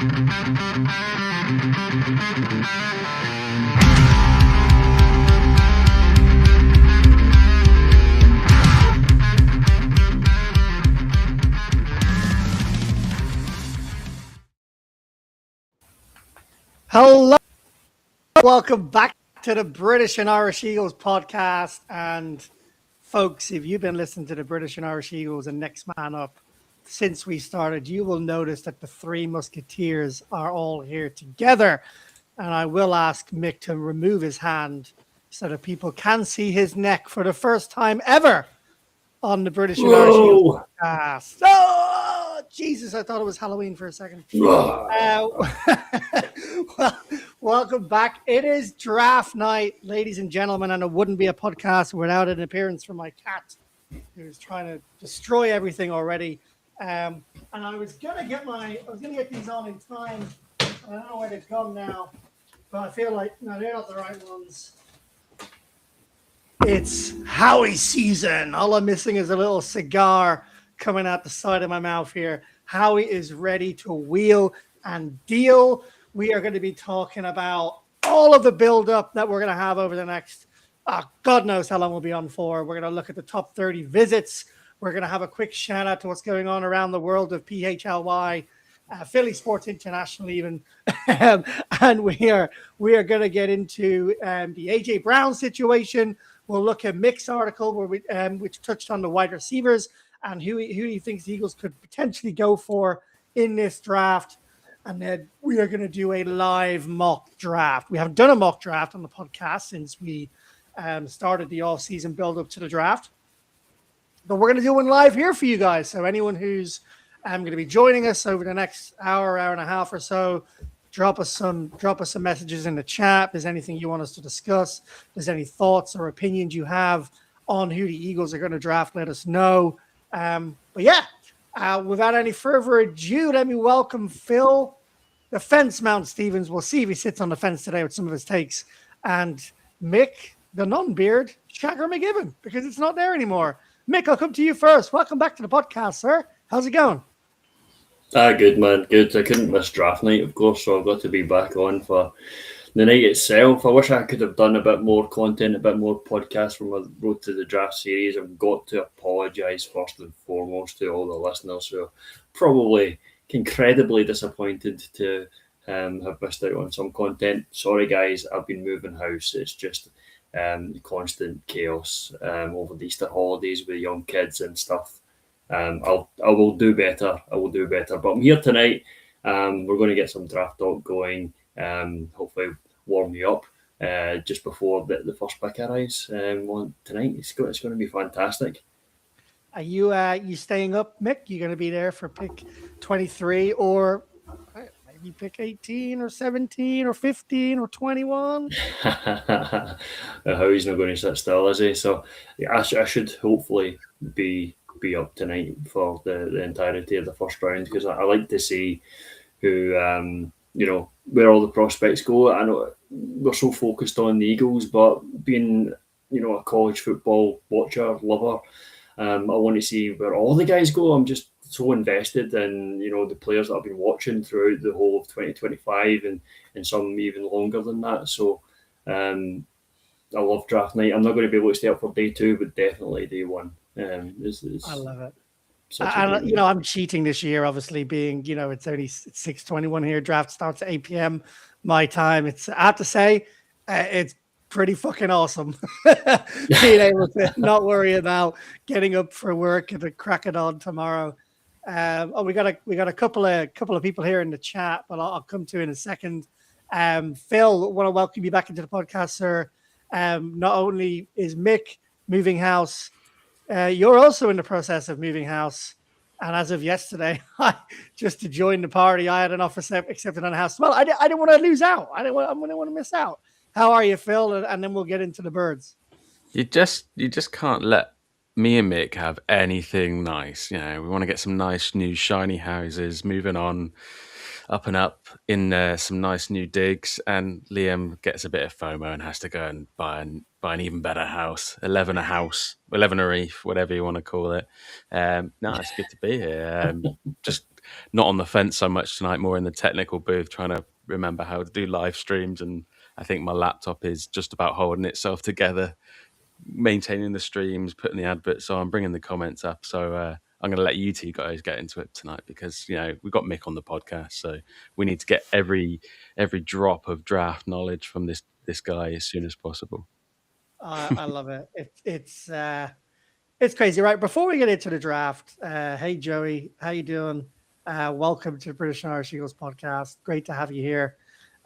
Hello, welcome back to the British and Irish Eagles podcast. And folks, if you've been listening to the British and Irish Eagles and Next Man Up since we started, you will notice that the three musketeers are all here together. And I will ask Mick to remove his hand so that people can see his neck for the first time ever on the British and Irish Eagles podcast. Oh, Jesus, I thought it was Halloween for a second. Well, welcome back. It is draft night, ladies and gentlemen, and it wouldn't be a podcast without an appearance from my cat, who's trying to destroy everything already. And I was gonna get these on in time. I don't know where they've gone now, but I feel like no, they're not the right ones. It's Howie season. All I'm missing is a little cigar coming out the side of my mouth here. Howie is ready to wheel and deal. We are going to be talking about all of the build-up that we're going to have over the next, God knows how long we'll be on for. We're going to look at the top 30 visits. We're going to have a quick shout-out to what's going on around the world of PHLY, Philly Sports International even. And we are going to get into the A.J. Brown situation. We'll look at Mick's article where which touched on the wide receivers and who he thinks the Eagles could potentially go for in this draft. And then we are going to do a live mock draft. We haven't done a mock draft on the podcast since we started the all-season build-up to the draft. But we're going to do one live here for you guys. So anyone who's going to be joining us over the next hour and a half or so, drop us some messages in the chat. If there's anything you want us to discuss, if there's any thoughts or opinions you have on who the Eagles are going to draft, let us know. Without any further ado, let me welcome Phil, the fence Mount Stevens. We'll see if he sits on the fence today with some of his takes. And Mick, the non-beard, Shagger McGibbon, because it's not there anymore. Mick, I'll come to you first. Welcome back to the podcast, sir. How's it going? Good, man. Good. I couldn't miss draft night, of course, so I've got to be back on for the night itself. I wish I could have done a bit more content, a bit more podcast from a Road to the Draft series. I've got to apologise first and foremost to all the listeners who are probably incredibly disappointed to have missed out on some content. Sorry, guys. I've been moving house. It's just constant chaos over the Easter holidays with young kids and stuff. I will do better. But I'm here tonight. We're going to get some draft talk going. Hopefully warm you up just before the first pick arrives tonight. It's going to be fantastic. Are you staying up, Mick? You going to be there for pick 23 or maybe pick 18 or 17 or 15 or 21? Howie's not going to sit still, is he? So yeah, I should hopefully be up tonight for the entirety of the first round, because I like to see who where all the prospects go. I know we're so focused on the Eagles, but being a college football watcher, lover, I want to see where all the guys go. I'm just so invested in the players that I've been watching throughout the whole of 2025 and some even longer than that. So I love draft night. I'm not going to be able to stay up for day 2, but definitely day 1. I love it. I'm cheating this year, obviously, being, it's only 6:21 here. Draft starts at 8 p.m. my time. I have to say, it's pretty fucking awesome being able to not worry about getting up for work and to crack it on tomorrow. We got a couple of people here in the chat, but I'll come to in a second. Phil, I want to welcome you back into the podcast, sir. Not only is Mick moving house, you're also in the process of moving house. And as of yesterday, just to join the party, I had an offer accepted on a house. Well, I didn't want to lose out. I didn't want to miss out. How are you, Phil? And then we'll get into the birds. You just can't let me and Mick have anything nice. We want to get some nice new shiny houses, moving on up and up in some nice new digs. And Liam gets a bit of FOMO and has to go and buy an even better house, 11 a reef, whatever you want to call it. No, it's good to be here. Just not on the fence so much tonight, more in the technical booth, trying to remember how to do live streams. And I think my laptop is just about holding itself together, maintaining the streams, putting the adverts on, bringing the comments up. So I'm going to let you two guys get into it tonight, because we've got Mick on the podcast, so we need to get every drop of draft knowledge from this guy as soon as possible. I love it. It's crazy, right? Before we get into the draft, hey Joey, how you doing? Welcome to the British and Irish Eagles podcast. Great to have you here,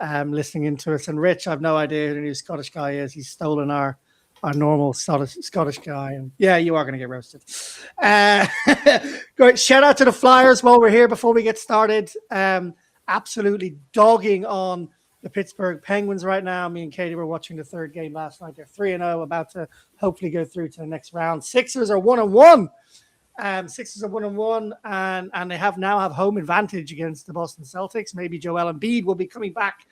listening into us. And Rich, I've no idea who the new Scottish guy is. He's stolen our normal Scottish guy, and yeah, you are going to get roasted. Great. Shout out to the Flyers while we're here before we get started. Absolutely dogging on the Pittsburgh Penguins right now. Me and Katie were watching the third game last night. They're 3-0, about to hopefully go through to the next round. Sixers are 1-1. Sixers are 1-1, and they now have home advantage against the Boston Celtics. Maybe Joel Embiid will be coming back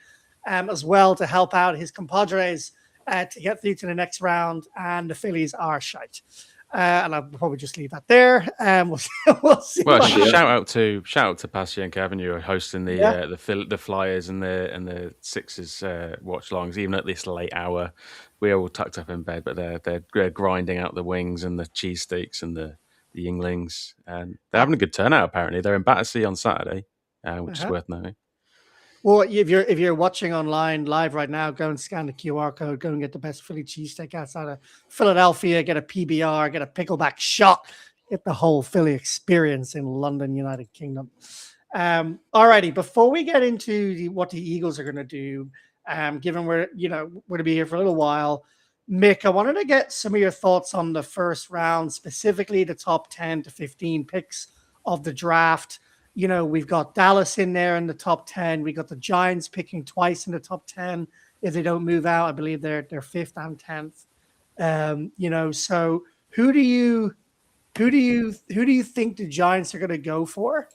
as well to help out his compadres to get through to the next round. And the Phillies are shite. And I'll probably just leave that there. We'll see. Well, shout out to Passyunk Avenue hosting the Flyers and the Sixers watch longs, even at this late hour. We're all tucked up in bed, but they're grinding out the wings and the cheesesteaks and the Yinglings, and they're having a good turnout. Apparently, they're in Battersea on Saturday, which is worth knowing. Well, if you're watching online live right now, go and scan the QR code. Go and get the best Philly cheesesteak outside of Philadelphia. Get a PBR. Get a pickleback shot. Get the whole Philly experience in London, United Kingdom. Alrighty, before we get into what the Eagles are going to do, given we're to be here for a little while, Mick, I wanted to get some of your thoughts on the first round, specifically the top 10 to 15 picks of the draft. We've got Dallas in there in the top 10. We got the Giants picking twice in the top 10 if they don't move out. I believe they're 5th and 10th. So who do you think the Giants are going to go for?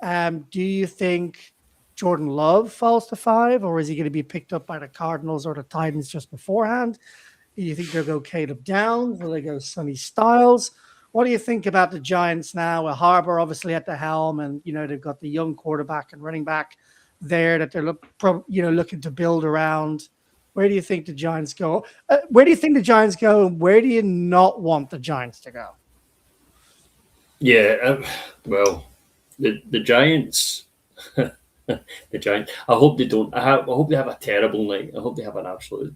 Do you think Jordan Love falls to 5, or is he going to be picked up by the Cardinals or the Titans just beforehand? Do you think they'll go Caleb Downs? Will they go Sonny Styles? What do you think about the Giants now? With Harbour obviously at the helm, and they've got the young quarterback and running back there that they're looking to build around. Where do you think the Giants go? Where do you think the Giants go? And where do you not want the Giants to go? Yeah, well, the Giants, the Giants. I hope they don't. I hope they have a terrible night. I hope they have an absolute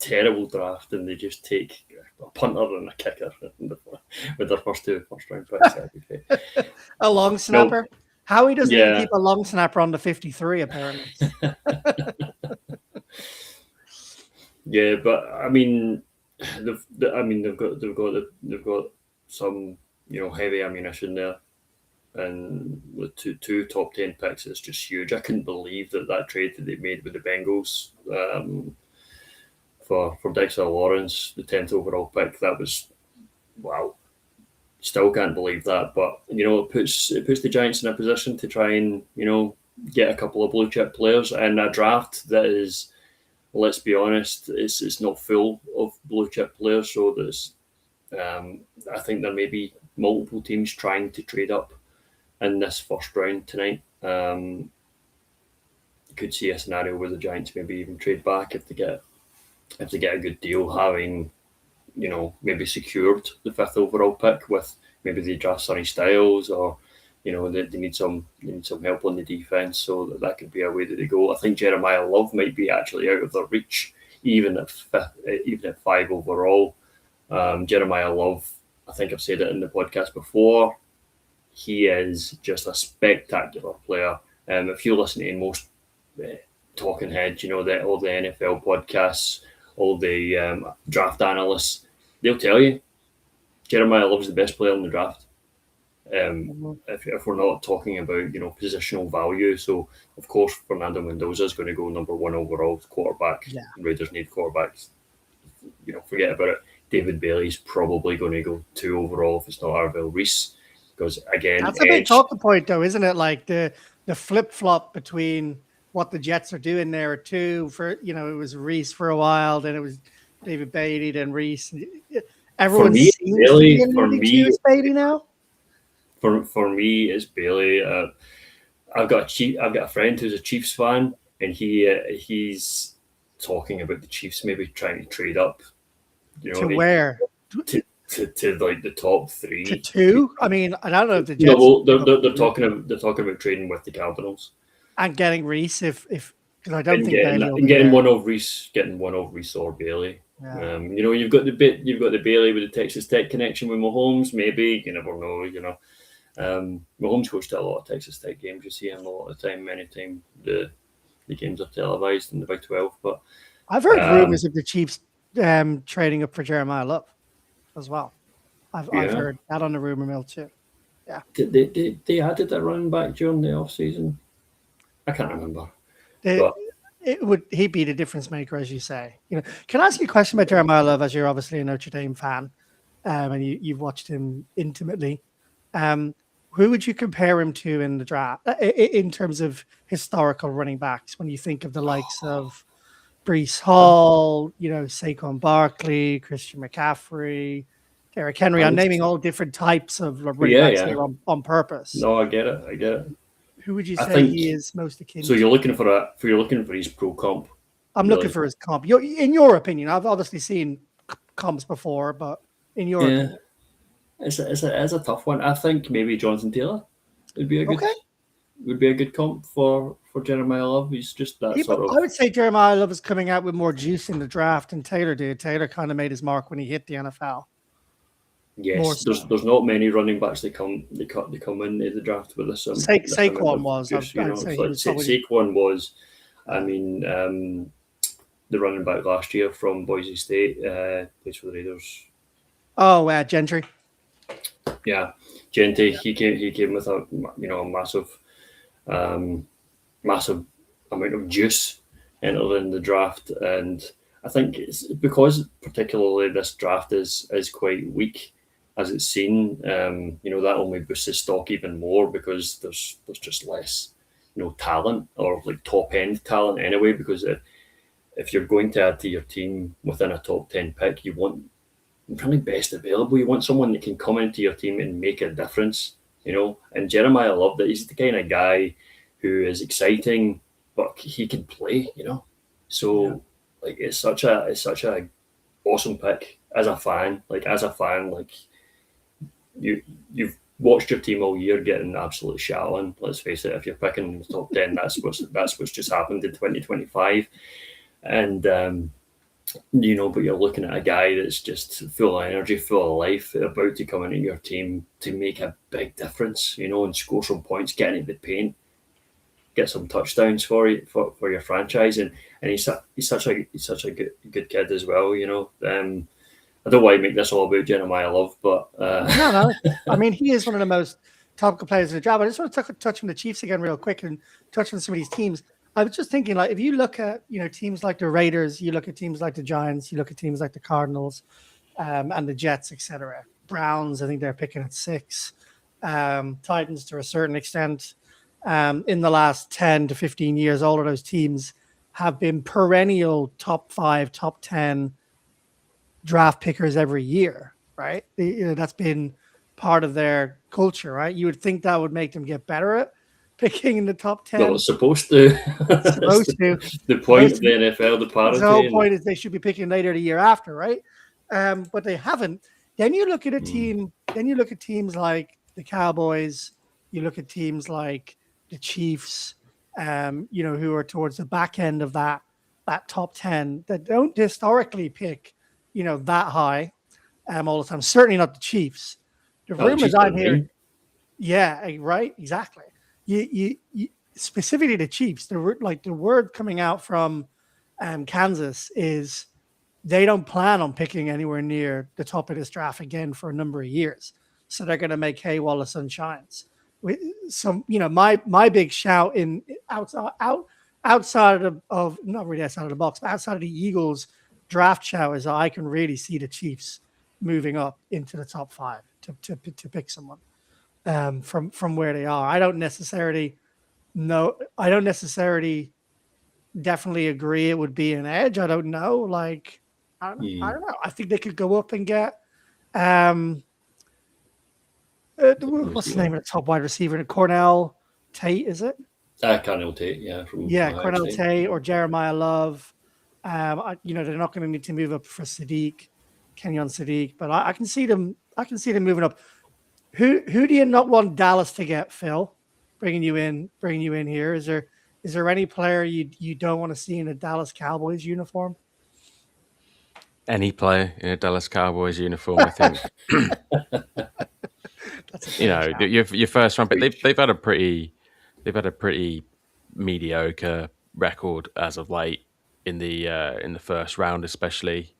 terrible draft and they just take a punter and a kicker with their first 2 first-round picks. A long snapper? No. Howie doesn't even keep a long snapper on the 53, apparently. Yeah, but I mean, they've got some heavy ammunition there, and with two top 10 picks, it's just huge. I couldn't believe that trade that they made with the Bengals. For Dexter Lawrence, the 10th overall pick, that was wow. Still can't believe that, but it puts the Giants in a position to try and get a couple of blue chip players in a draft that is, let's be honest, it's not full of blue chip players. So there's, I think there may be multiple teams trying to trade up in this first round tonight. Could see a scenario where the Giants maybe even trade back if they get a good deal, having maybe secured the 5th overall pick, with maybe they draft Sonny Styles, or they need some help on the defense, so that could be a way that they go. I think Jeremiah Love might be actually out of their reach, even at 5 overall. Jeremiah Love, I think I've said it in the podcast before, he is just a spectacular player. If you listen to most talking heads, all the NFL podcasts, all the draft analysts, they'll tell you Jeremiah Love's the best player in the draft. If we're not talking about positional value, so of course Fernando Mendoza is going to go number 1 overall quarterback. Yeah. Raiders need quarterbacks. Forget about it. David Bailey's probably going to go 2 overall if it's not Arvell Reese, because again, that's a big talking point though, isn't it? Like the flip flop between what the Jets are doing there at 2 for it was Reese for a while, then it was David Beatty, then Reese. Everyone seems to be in Beatty now. For me, it's Bailey. I've got a friend who's a Chiefs fan, and he's talking about the Chiefs maybe trying to trade up. To where? To like the top To three. two? I mean, I don't know if the No, Jets well, they're talking about trading with the Cardinals and getting Reese if because I don't and think Bailey will be getting there. one of Reese or Bailey. Yeah. You've got the Bailey with the Texas Tech connection with Mahomes. Maybe you never know. Mahomes goes to a lot of Texas Tech games. You see him a lot of the time. Many times the games are televised in the Big 12. But I've heard rumors of the Chiefs trading up for Jeremiah Love as well. I've heard that on the rumor mill too. Yeah. They added a running back during the off season. I can't remember. He'd be the difference maker, as you say. Can I ask you a question about Jeremiah Love, as you're obviously a Notre Dame fan, and you've watched him intimately. Who would you compare him to in the draft in terms of historical running backs? When you think of the likes of Breece Hall, Saquon Barkley, Christian McCaffrey, Derrick Henry. I'm naming all different types of running backs here on purpose. No, I get it. Who would you say he is most akin to? So you're looking for his pro comp. I'm looking for his comp. In your opinion, I've obviously seen comps before, but in your opinion, it's a tough one. I think maybe Jonathan Taylor would be a good comp for Jeremiah Love. He's just that sort of. I would say Jeremiah Love is coming out with more juice in the draft than Taylor did. Taylor kind of made his mark when he hit the NFL. Yes, there's not many running backs that come into the draft with this. Saquon was. Saquon was. I mean, the running back last year from Boise State plays for the Raiders. Oh, Gentry. Yeah, Gentry. He came with a massive amount of juice entering the draft, and I think it's because particularly this draft is quite weak as it's seen. That only boosts his stock even more because there's just less talent or like top end talent anyway. Because if you're going to add to your team within a top 10 pick, you want really best available. You want someone that can come into your team and make a difference. And Jeremiah Love, that he's the kind of guy who is exciting, but he can play. So like it's such a awesome pick as a fan. You've watched your team all year getting absolutely shat on. Let's face it, if you're picking in the top 10, that's what's just happened in 2025. And but you're looking at a guy that's just full of energy, full of life, about to come into your team to make a big difference, and score some points, get into the paint, get some touchdowns for your franchise, and he's such a good kid as well. I don't want to make this all about Jeremiah Love, but no. I mean, he is one of the most topical players in the job. I just want to touch on the Chiefs again real quick and touch on some of these teams. I was just thinking, like, if you look at teams like the Raiders, you look at teams like the Giants, you look at teams like the Cardinals, and the Jets, etc. Browns, I think they're picking at 6. Titans to a certain extent. In the last 10 to 15 years, all of those teams have been perennial top 5, top 10 draft pickers every year, right? That's been part of their culture, right? You would think that would make them get better at picking in the top 10. Well, it's supposed to. The point of the NFL, the parity. The whole point is they should be picking later the year after, right? But they haven't. Then you look at a team. Then you look at teams like the Cowboys. You look at teams like the Chiefs. Who are towards the back end of that top 10 that don't historically pick that high all the time. Certainly not the Chiefs. The rumors I'm hearing, right, exactly. You specifically the Chiefs. The word coming out from Kansas is they don't plan on picking anywhere near the top of this draft again for a number of years. So they're going to make hay while the sun shines. My big shout outside of not really outside of the box, but outside of the Eagles draft shout is I can really see the Chiefs moving up into the top 5 to pick someone from where they are. I don't necessarily definitely agree it would be an edge. I don't know. I don't know. I think they could go up and get What's the name of the top wide receiver? Cornell Tate, is it? Cornell Tate, yeah, from Yeah, Ohio Cornell State. Tate or Jeremiah Love. They're not going to need to move up for Kenyon Sadiq, but I can see them. I can see them moving up. Who do you not want Dallas to get, Phil? Bringing you in here. Is there any player you don't want to see in a Dallas Cowboys uniform? Any player in a Dallas Cowboys uniform, I think. That's a your first round, but they've had a pretty mediocre record as of late in the first round, especially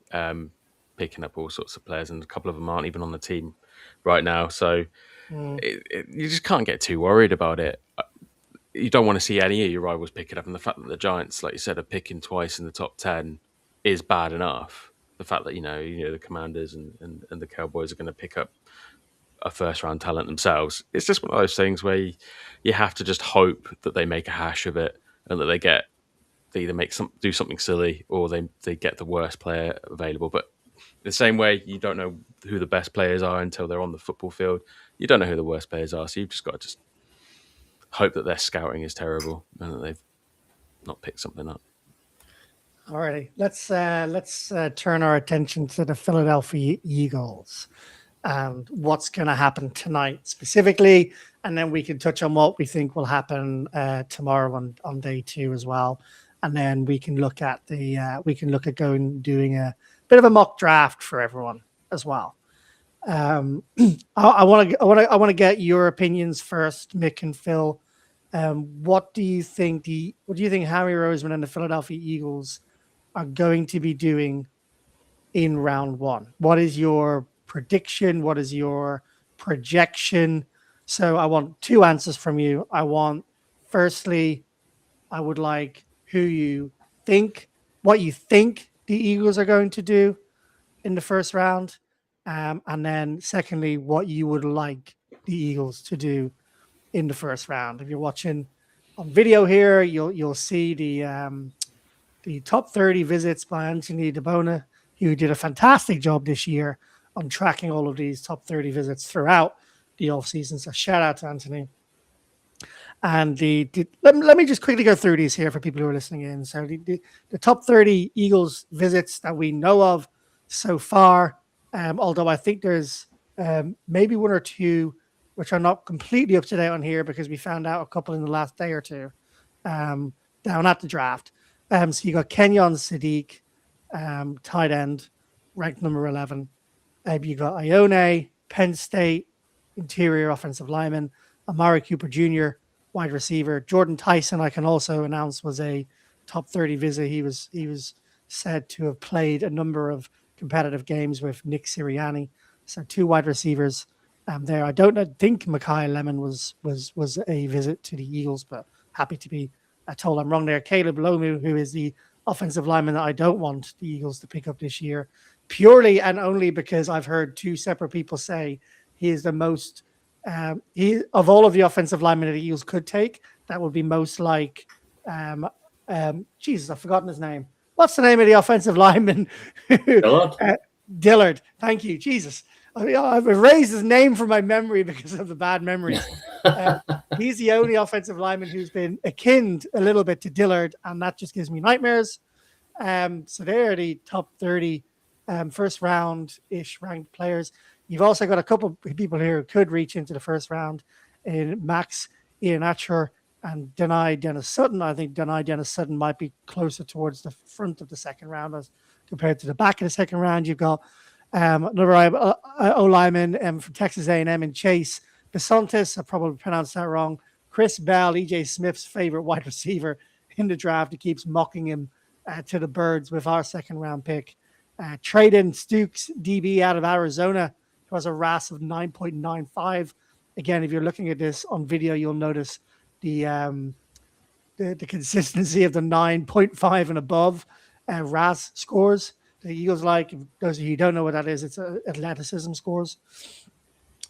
picking up all sorts of players, and a couple of them aren't even on the team right now. So you just can't get too worried about it. You don't want to see any of your rivals pick it up, and the fact that the Giants, like you said, are picking twice in the top 10 is bad enough. The fact that the Commanders and the Cowboys are going to pick up a first round talent themselves, it's just one of those things where you have to just hope that they make a hash of it and that they either do something silly or they get the worst player available. But the same way you don't know who the best players are until they're on the football field, you don't know who the worst players are. So you've just got to hope that their scouting is terrible and that they've not picked something up. Alrighty, let's turn our attention to the Philadelphia Eagles and what's going to happen tonight specifically, and then we can touch on what we think will happen tomorrow on day 2 as well, and then we can look at doing a bit of a mock draft for everyone as well. I want to get your opinions first, Mick and Phil. What do you think Harry Roseman and the Philadelphia Eagles are going to be doing in round 1? What is your prediction? What is your projection? So I want 2 answers from you. Firstly, I would like what you think the Eagles are going to do in the first round. And then secondly, what you would like the Eagles to do in the first round. If you're watching on video here, you'll see the top 30 visits by Anthony DeBona, who did a fantastic job this year on tracking all of these top 30 visits throughout the offseason. So shout out to Anthony. And let me just quickly go through these here for people who are listening in. So the top 30 Eagles visits that we know of so far, although I think there's maybe 1 or 2 which are not completely up to date on here because we found out a couple in the last day or 2 down at the draft. So you got Kenyon Sadiq, tight end, ranked number 11. You got Ione, Penn State, interior offensive lineman. Amari Cooper Jr., wide receiver. Jordan Tyson, I can also announce, was a top 30 visit. He was said to have played a number of competitive games with Nick Sirianni. So 2 wide receivers there. I don't think Mekhi Lemon was a visit to the Eagles, but happy to be told I'm wrong there. Caleb Lomu, who is the offensive lineman that I don't want the Eagles to pick up this year, purely and only because I've heard 2 separate people say he is the most of all of the offensive linemen that the Eagles could take, that would be most like Jesus, I've forgotten his name. What's the name of the offensive lineman? Dillard. Thank you. Jesus. I've erased his name from my memory because of the bad memories. He's the only offensive lineman who's been akin a little bit to Dillard, and that just gives me nightmares. So they're the top 30 first round-ish ranked players. You've also got a couple of people here who could reach into the first round in Max Iheanacho and Dennis Sutton. I think Dennis Sutton might be closer towards the front of the second round as compared to the back of the second round. You've got another O-lineman from Texas A&M in Chase Bisontis. I probably pronounced that wrong. Chris Bell, EJ Smith's favorite wide receiver in the draft. He keeps mocking him to the birds with our second round pick. Traden Stukes, DB out of Arizona, who has a RAS of 9.95. Again, if you're looking at this on video, you'll notice the consistency of the 9.5 and above RAS scores. The Eagles like, those of you who don't know what that is, it's athleticism scores.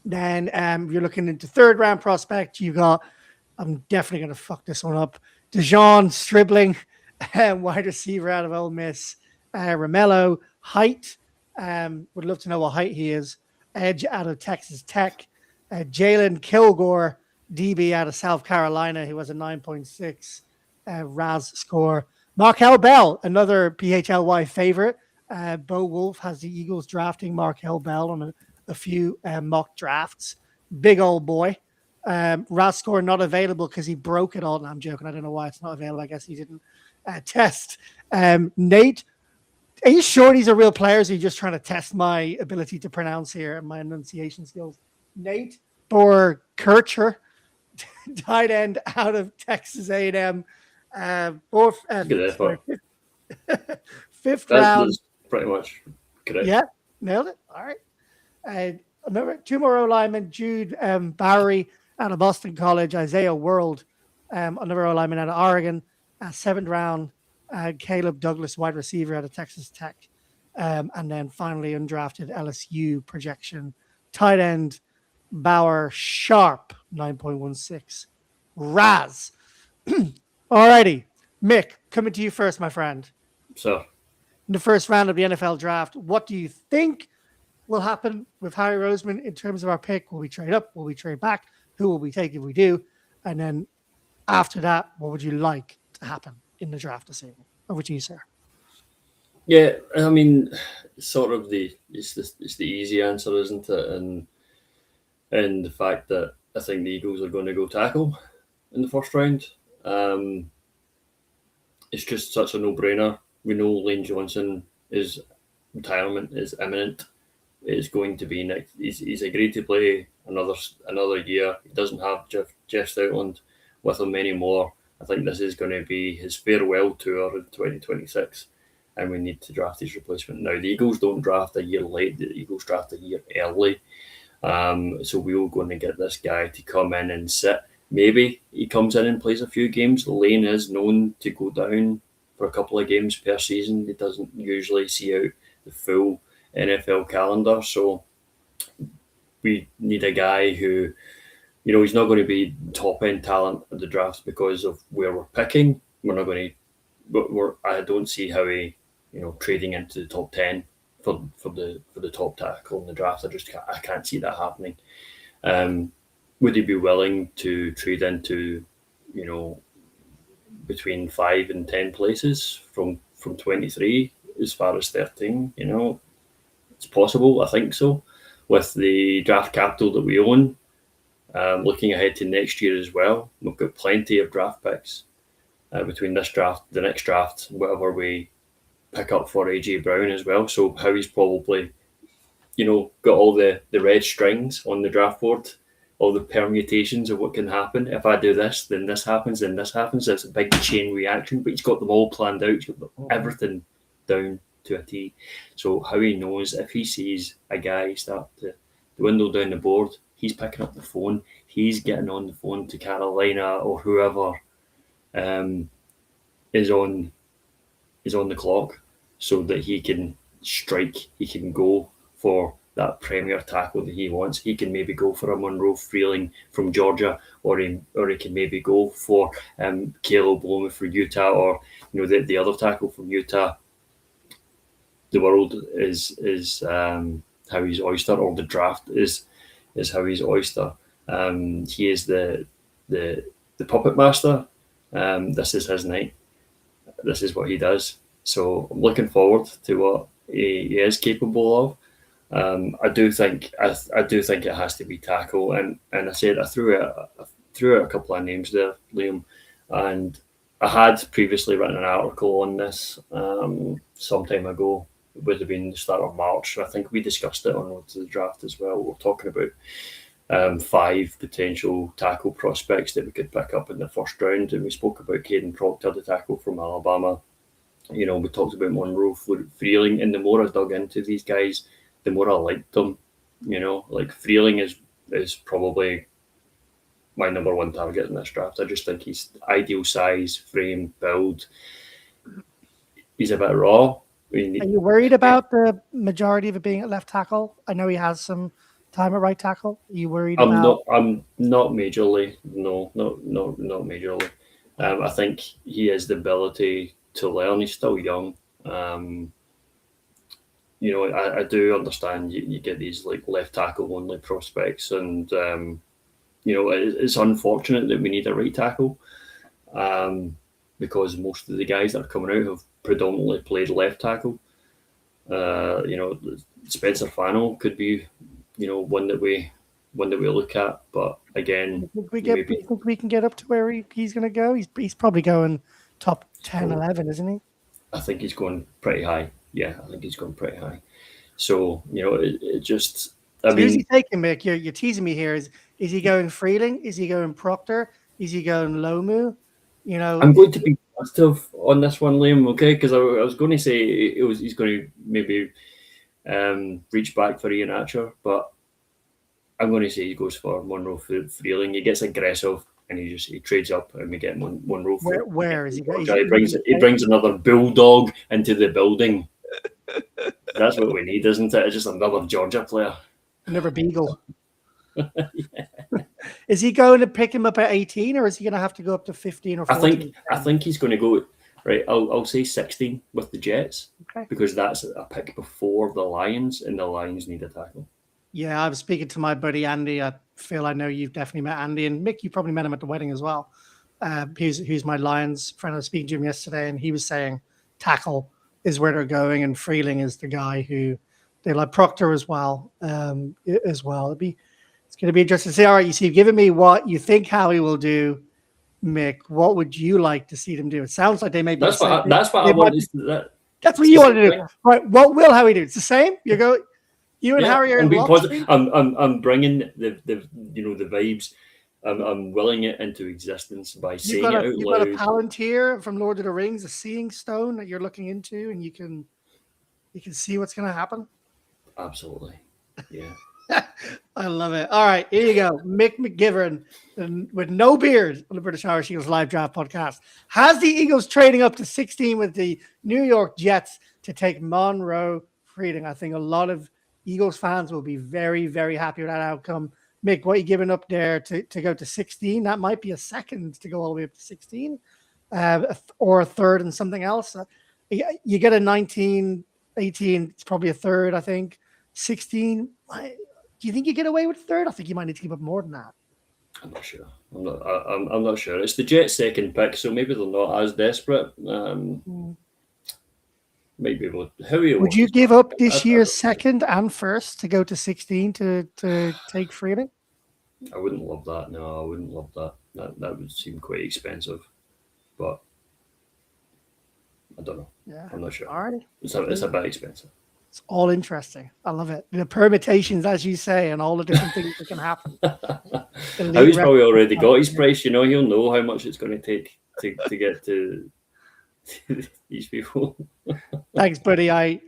Then you're looking into third round prospect. You got, I'm definitely going to fuck this one up, Dejon Stribling, wide receiver out of Ole Miss. Romello, height. Would love to know what height he is. Edge out of Texas Tech. Jalen Kilgore, DB out of South Carolina, who has a 9.6 RAS score. Markel Bell, another PHLY favorite. Bo Wolf has the Eagles drafting Markel Bell on a few mock drafts. Big old boy. RAS score not available because he broke it all. No, I'm joking. I don't know why it's not available. I guess he didn't test. Nate, are you sure these are real players? Or are you just trying to test my ability to pronounce here and my enunciation skills? Nate Borkircher, tight end out of Texas A&M. Good effort. Fifth round. That's pretty much correct. Yeah, nailed it. All right. Two more O-linemen, Jude Bowery out of Boston College, Isaiah World, another O-lineman out of Oregon, 7th round, Caleb Douglas, wide receiver out of Texas Tech. And then finally undrafted LSU projection, tight end, Bauer Sharp, 9.16. Raz. Alrighty. Mick, coming to you first, my friend. So, in the first round of the NFL draft, what do you think will happen with Harry Roseman in terms of our pick? Will we trade up? Will we trade back? Who will we take if we do? And then after that, what would you like to happen in the draft this evening? Over to you, sir. Yeah, I mean, sort of it's the easy answer, isn't it? And the fact that I think the Eagles are going to go tackle in the first round. It's just such a no-brainer. We know Lane Johnson, his retirement is imminent. It's going to be next. He's agreed to play another year. He doesn't have Jeff Stoutland with him anymore. I think this is going to be his farewell tour in 2026, and we need to draft his replacement now. The Eagles don't draft a year late. The Eagles draft a year early. So we're going to get this guy to come in and sit. Maybe he comes in and plays a few games. Lane is known to go down for a couple of games per season. He doesn't usually see out the full NFL calendar. So we need a guy who, he's not going to be top end talent at the draft because of where we're picking. We're not going to. I don't see how he, trading into the top 10 for the top tackle in the draft. I can't see that happening. Would he be willing to trade into, between 5 and 10 places from 23 as far as 13? It's possible. I think so. With the draft capital that we own, looking ahead to next year as well, we've got plenty of draft picks between this draft, the next draft, whatever we pick up for AJ Brown as well. So Howie's probably, got all the red strings on the draft board, all the permutations of what can happen. If I do this, then this happens, then this happens. It's a big chain reaction, but he's got them all planned out. He's got everything down to a T. So Howie knows if he sees a guy start to dwindle down the board, he's picking up the phone. He's getting on the phone to Carolina or whoever is on the clock, so that he can strike. He can go for that premier tackle that he wants. He can maybe go for a Monroe Freeling from Georgia, or he can maybe go for Caleb Loma for Utah, or the other tackle from Utah. The world is Howie's oyster, or the draft is Howie's oyster. He is the puppet master. This is his night. This is what he does. So I'm looking forward to what he is capable of. I do think it has to be tackle, and I said I threw out a couple of names there, Liam, and I had previously written an article on this some time ago. It would have been the start of March. I think we discussed it on Road to the Draft as well. We're talking about 5 potential tackle prospects that we could pick up in the first round, and we spoke about Caden Proctor, the tackle from Alabama. We talked about Monroe Freeling, and the more I dug into these guys, the more I liked them. Like Freeling is probably my number one target in this draft. I just think he's ideal size, frame, build. He's a bit raw. Are you worried about the majority of it being at left tackle? I know he has some time at right tackle. Are you worried about? I'm not majorly. No, not majorly. I think he has the ability to learn. He's still young. I do understand you get these like left tackle only prospects, and it's unfortunate that we need a right tackle, um, because most of the guys that are coming out have predominantly played left tackle. Spencer Fano could be, one that we look at, but again, maybe You think we can get up to where he's going to go? He's probably going top 10, 11, isn't he? I think he's going pretty high. Yeah, I think he's going pretty high. So it just. I Who's he mean, taking, Mick? You're teasing me here. Is he going Freeling? Is he going Proctor? Is he going Lomu? I'm going to be positive on this one, Liam. Okay, because I was going to say he's going to maybe reach back for Ian Archer, but I'm going to say he goes for Monroe Freeling. He gets aggressive and he trades up, and we get Monroe. Where is he going? He brings another bulldog into the building. That's what we need, isn't it? It's just another Georgia player. Another Beagle. Yeah. Is he going to pick him up at 18, or is he going to have to go up to 15 or 14? I think he's going to go right. I'll say 16 with the Jets, okay, because that's a pick before the Lions, and the Lions need a tackle. Yeah, I was speaking to my buddy Andy. Phil, I know you've definitely met Andy, and Mick, you probably met him at the wedding as well. Who's my Lions friend? I was speaking to him yesterday, and he was saying tackle is where they're going, and Freeling is the guy who they like. Proctor as well. It's going to be interesting to see. All right, you've given me what you think Howie will do, Mick. What would you like to see them do? It sounds like they may be. That's what I want. That's what you want to do, right? What will Howie do? It's the same. You and Harry are in positive. I'm bringing the vibes. I'm willing it into existence by saying it out loud. You've got a Palantir from Lord of the Rings, a seeing stone that you're looking into, and you can see what's going to happen. Absolutely, yeah. I love it. All right, here you go. Mick McGivern, with no beard, on the British Irish Eagles live draft podcast. Has the Eagles trading up to 16 with the New York Jets to take Monroe Freeling? I think a lot of Eagles fans will be very, very happy with that outcome. Mick, what are you giving up there to go to 16? That might be a second to go all the way up to 16, or a third and something else. You get a 19, 18, it's probably a third, I think. 16, do you think you get away with a third? I think you might need to give up more than that. I'm not sure. I'm not sure. It's the Jets' second pick, so maybe they're not as desperate. Maybe would you give up this year's second and first to go to 16 to take Freeling? I wouldn't love that. No, I wouldn't love that. That would seem quite expensive, but I don't know. Yeah, I'm not sure. All right, it's a bit expensive. It's all interesting. I love it. The permutations, as you say, and all the different things that can happen. Howie's probably already got his price. He'll know how much it's going to take to get to these people. Thanks, buddy. I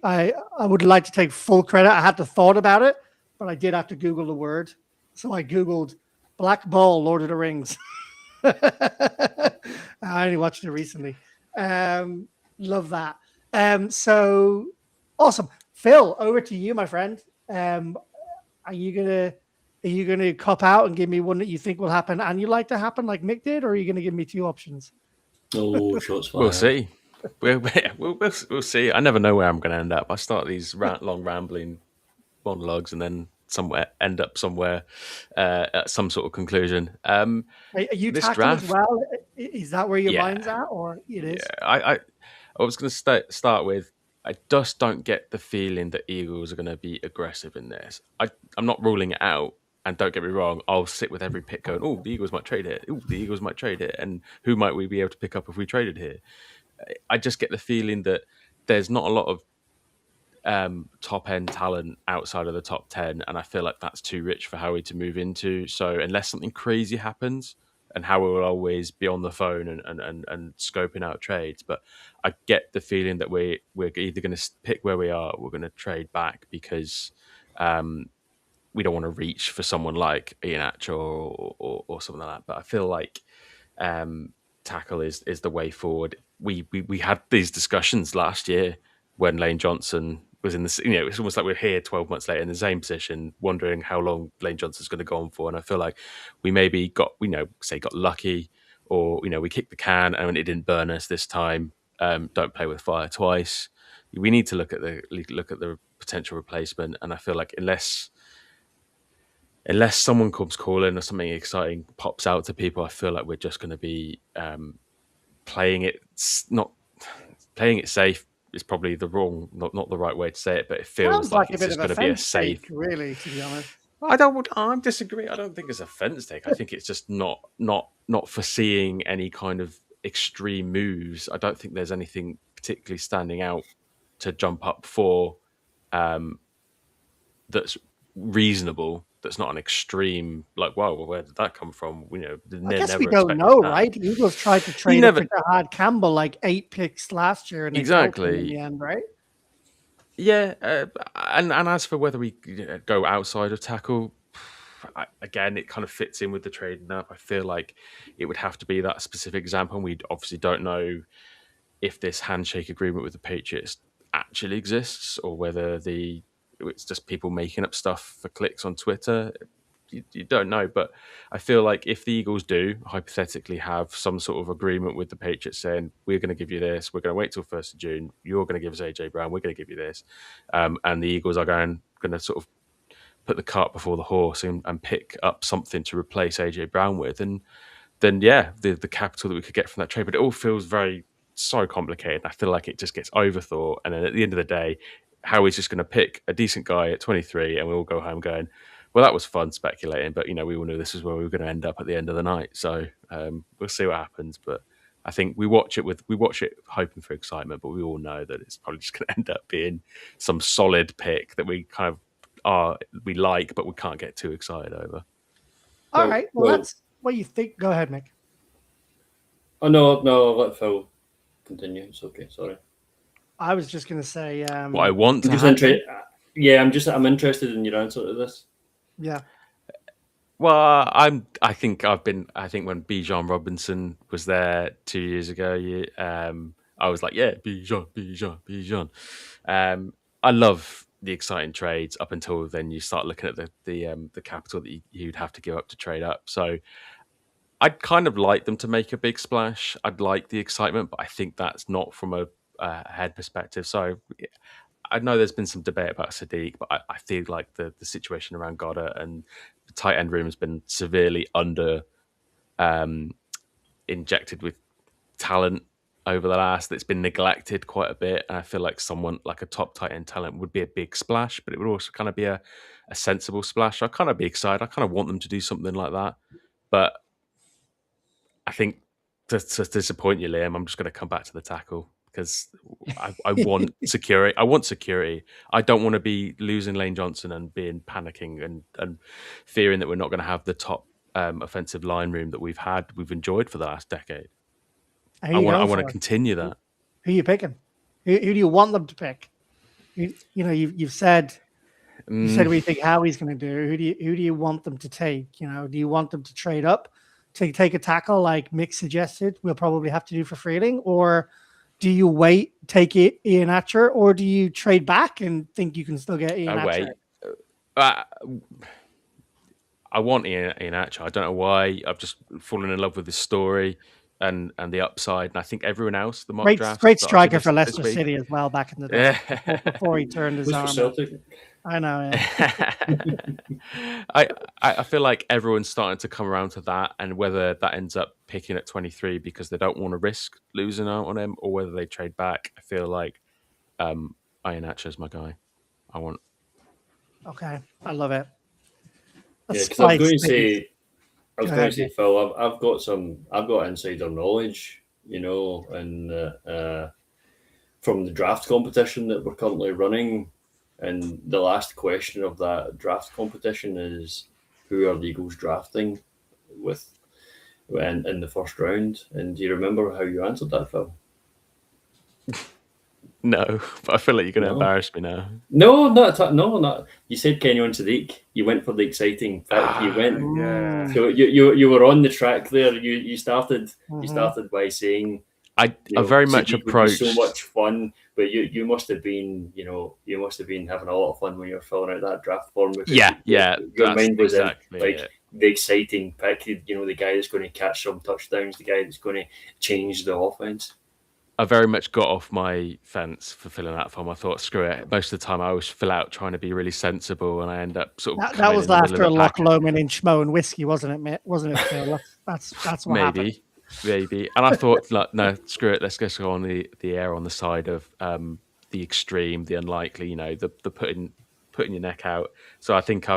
would like to take full credit. I had to thought about it, but I did have to Google the word. So I Googled Black Ball, Lord of the Rings. I only watched it recently. Love that. So awesome. Phil, over to you, my friend. Are you gonna cop out and give me one that you think will happen and you like to happen like Mick did, or are you gonna give me two options? Oh, shots fired. We'll see. We'll see. I never know where I'm going to end up. I start these long rambling monologues and then end up somewhere at some sort of conclusion. Are you tackling as well? Is that where your mind's at, or it is? Yeah, I was going to start with, I just don't get the feeling that Eagles are going to be aggressive in this. I'm not ruling it out, and don't get me wrong, I'll sit with every pick going, oh, the Eagles might trade it. Oh, the Eagles might trade it. And who might we be able to pick up if we traded here? I just get the feeling that there's not a lot of top-end talent outside of the top 10, and I feel like that's too rich for Howie to move into. So unless something crazy happens, and Howie will always be on the phone and scoping out trades, but I get the feeling that we're either going to pick where we are, or we're going to trade back, because we don't want to reach for someone like Ian Atcher or something like that. But I feel like tackle is the way forward. We had these discussions last year when Lane Johnson was in the, it's almost like we're here 12 months later in the same position, wondering how long Lane Johnson's going to go on for. And I feel like we maybe got lucky, or, we kicked the can and it didn't burn us this time. Don't play with fire twice. We need to look at the potential replacement. And I feel like unless someone comes calling or something exciting pops out to people, I feel like we're just going to be playing it safe is probably not the right way to say it, but it feels Sounds like a it's bit just of a going to be a fence safe. take, really, to be honest. I disagree. I don't think it's a fence take. I think it's just not foreseeing any kind of extreme moves. I don't think there's anything particularly standing out to jump up for that's reasonable. That's not an extreme, like, wow, well, where did that come from? I guess we Never don't expected know, that. right? The Eagles tried to You trade up never for Jahad Campbell like 8 picks last year, and they broke him in exactly. the end, right? Yeah, and as for whether we go outside of tackle, again, it kind of fits in with the trading up. I feel like it would have to be that specific example. And we obviously don't know if this handshake agreement with the Patriots actually exists or whether it's just people making up stuff for clicks on Twitter. You don't know, but I feel like if the Eagles do hypothetically have some sort of agreement with the Patriots saying we're going to give you this, we're going to wait till 1st of June, you're going to give us AJ Brown, we're going to give you this, and the Eagles are going to sort of put the cart before the horse and pick up something to replace AJ Brown with, and then yeah, the capital that we could get from that trade. But it all feels so complicated. I feel like it just gets overthought, and then at the end of the day, Howie's just going to pick a decent guy at 23, and we all go home going, well, that was fun speculating, but we all knew this is where we were going to end up at the end of the night. So we'll see what happens. But I think we watch it hoping for excitement, but we all know that it's probably just going to end up being some solid pick that we kind of we like, but we can't get too excited over. All right. Well, that's what you think. Go ahead, Mick. Oh no, I'll let Phil continue. It's okay. Sorry. I was just going to say. What I want to I'm interested in your answer to this. Yeah. Well, I think when Bijan Robinson was there 2 years ago, I was like, yeah, Bijan. I love the exciting trades up until then you start looking at the capital that you'd have to give up to trade up. So I'd kind of like them to make a big splash. I'd like the excitement, but I think that's not from a head perspective. So I know there's been some debate about Sadiq, but I feel like the situation around Goddard and the tight end room has been severely under injected with talent over the last. It's been neglected quite a bit, and I feel like someone like a top tight end talent would be a big splash, but it would also kind of be a sensible splash. I kind of be excited. I kind of want them to do something like that, but I think to disappoint you, Liam, I'm just going to come back to the tackle because I want security. I want security. I don't want to be losing Lane Johnson and being panicking and fearing that we're not going to have the top offensive line room that we've enjoyed for the last decade. I want to continue that. Who are you picking? Who do you want them to pick? You've said what you think Howie's going to do. Who do you want them to take? Do you want them to trade up to take a tackle like Mick suggested? We'll probably have to do for Freeling, or do you wait, take Ian Atcher, or do you trade back and think you can still get Ian Atcher? I want Ian Atcher. I don't know why. I've just fallen in love with this story and the upside. And I think everyone else, the mock draft, great striker for Leicester City as well back in the day. Yeah. Before he turned his arm. I know. Yeah. I feel like everyone's starting to come around to that, and whether that ends up picking at 23 because they don't want to risk losing out on him, or whether they trade back, I feel like Ian Atcher is my guy. I want. Okay, I love it. Yeah, because I was going to say, Phil, I've got insider knowledge, and from the draft competition that we're currently running. And the last question of that draft competition is, who are the Eagles drafting with in the first round? And do you remember how you answered that, Phil? No, but I feel like you're going to embarrass me now. No, not. You said Kenyon Sadiq. You went for the exciting pick. You went. Yeah. So you were on the track there. You started. You started by saying. I very much approached. So much fun, but you must have been, you must have been having a lot of fun when you were filling out that draft form. Yeah. Your mind was exactly in, the exciting pick. The guy that's going to catch some touchdowns, the guy that's going to change the offense. I very much got off my fence for filling out form. I thought, screw it. Most of the time, I always fill out trying to be really sensible, and I end up sort of That coming was in the middle after of a the Loch pack. Lomond in Schmo and whiskey, wasn't it, mate? Wasn't it, Phil? That's what happened. Maybe. And I thought, like, no, screw it. Let's just go on the air on the side of the extreme, the unlikely. The putting your neck out. So I think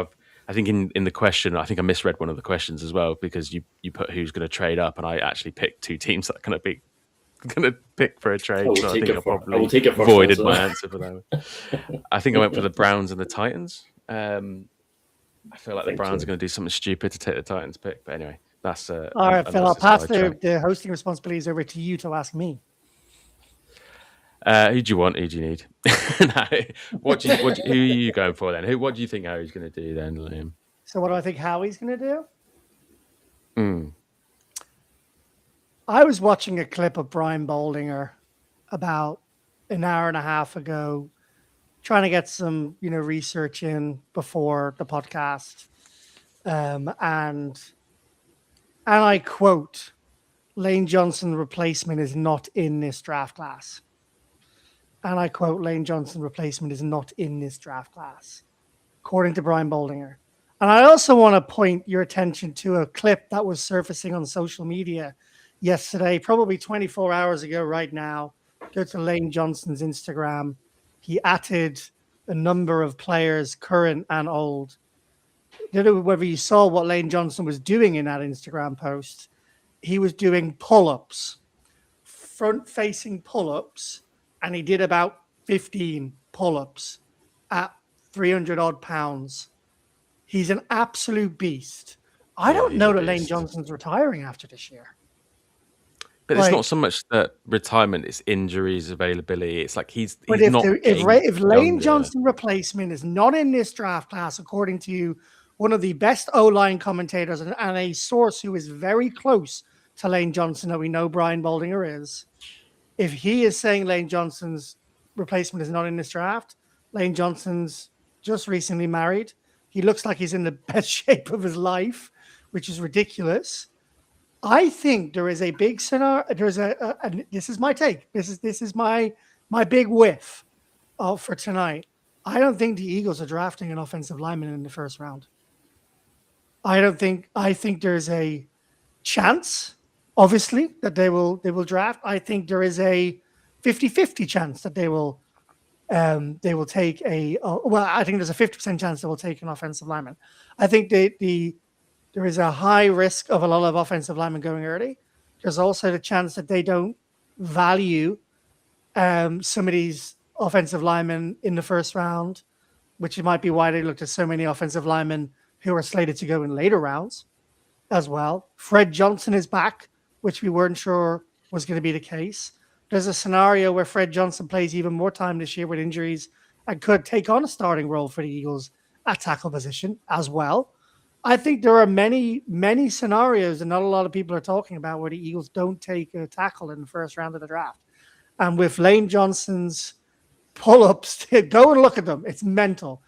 in the question, I think I misread one of the questions as well, because you put who's going to trade up, and I actually picked two teams that are going to pick for a trade. So I think I probably voided my answer for that. I think I went for the Browns and the Titans. I feel like the Browns are going to do something stupid to take the Titans pick, but anyway, that's all right, Phil. I'll pass the hosting responsibilities over to you to ask me. Who do you want? Who do you need? No. Who are you going for then? What do you think Harry's going to do then, Liam? So what do I think Howie's going to do? I was watching a clip of Brian Boldinger about an hour and a half ago, trying to get some, research in before the podcast. And I quote, Lane Johnson replacement is not in this draft class. And I quote, Lane Johnson replacement is not in this draft class, according to Brian Boldinger. And I also want to point your attention to a clip that was surfacing on social media yesterday, probably 24 hours ago right now. Go to Lane Johnson's Instagram. He added a number of players, current and old. I don't know whether you saw what Lane Johnson was doing in that Instagram post. He was doing pull-ups, front-facing pull-ups, and he did about 15 pull-ups at 300-odd pounds. He's an absolute beast. I don't know that Lane Johnson's retiring after this year. But it's not so much that retirement; it's injuries, availability. It's like he's not. If Lane Johnson replacement is not in this draft class, according to one of the best O-line commentators and a source who is very close to Lane Johnson, that we know Brian Boldinger is, if he is saying Lane Johnson's replacement is not in this draft, Lane Johnson's just recently married. He looks like he's in the best shape of his life, which is ridiculous. I think there is a big scenario. There's this is my take. This is my big whiff for tonight. I don't think the Eagles are drafting an offensive lineman in the first round. I think there's a chance, obviously, that they will draft. I think there is a 50-50 chance that they will take I think there's a 50% chance they will take an offensive lineman. I think there is a high risk of a lot of offensive linemen going early. There's also the chance that they don't value some of these offensive linemen in the first round, which might be why they looked at so many offensive linemen who are slated to go in later rounds as well. Fred Johnson is back, which we weren't sure was going to be the case. There's a scenario where Fred Johnson plays even more time this year with injuries and could take on a starting role for the Eagles at tackle position as well. I think there are many, many scenarios that not a lot of people are talking about where the Eagles don't take a tackle in the first round of the draft. And with Lane Johnson's pull-ups, go and look at them. It's mental.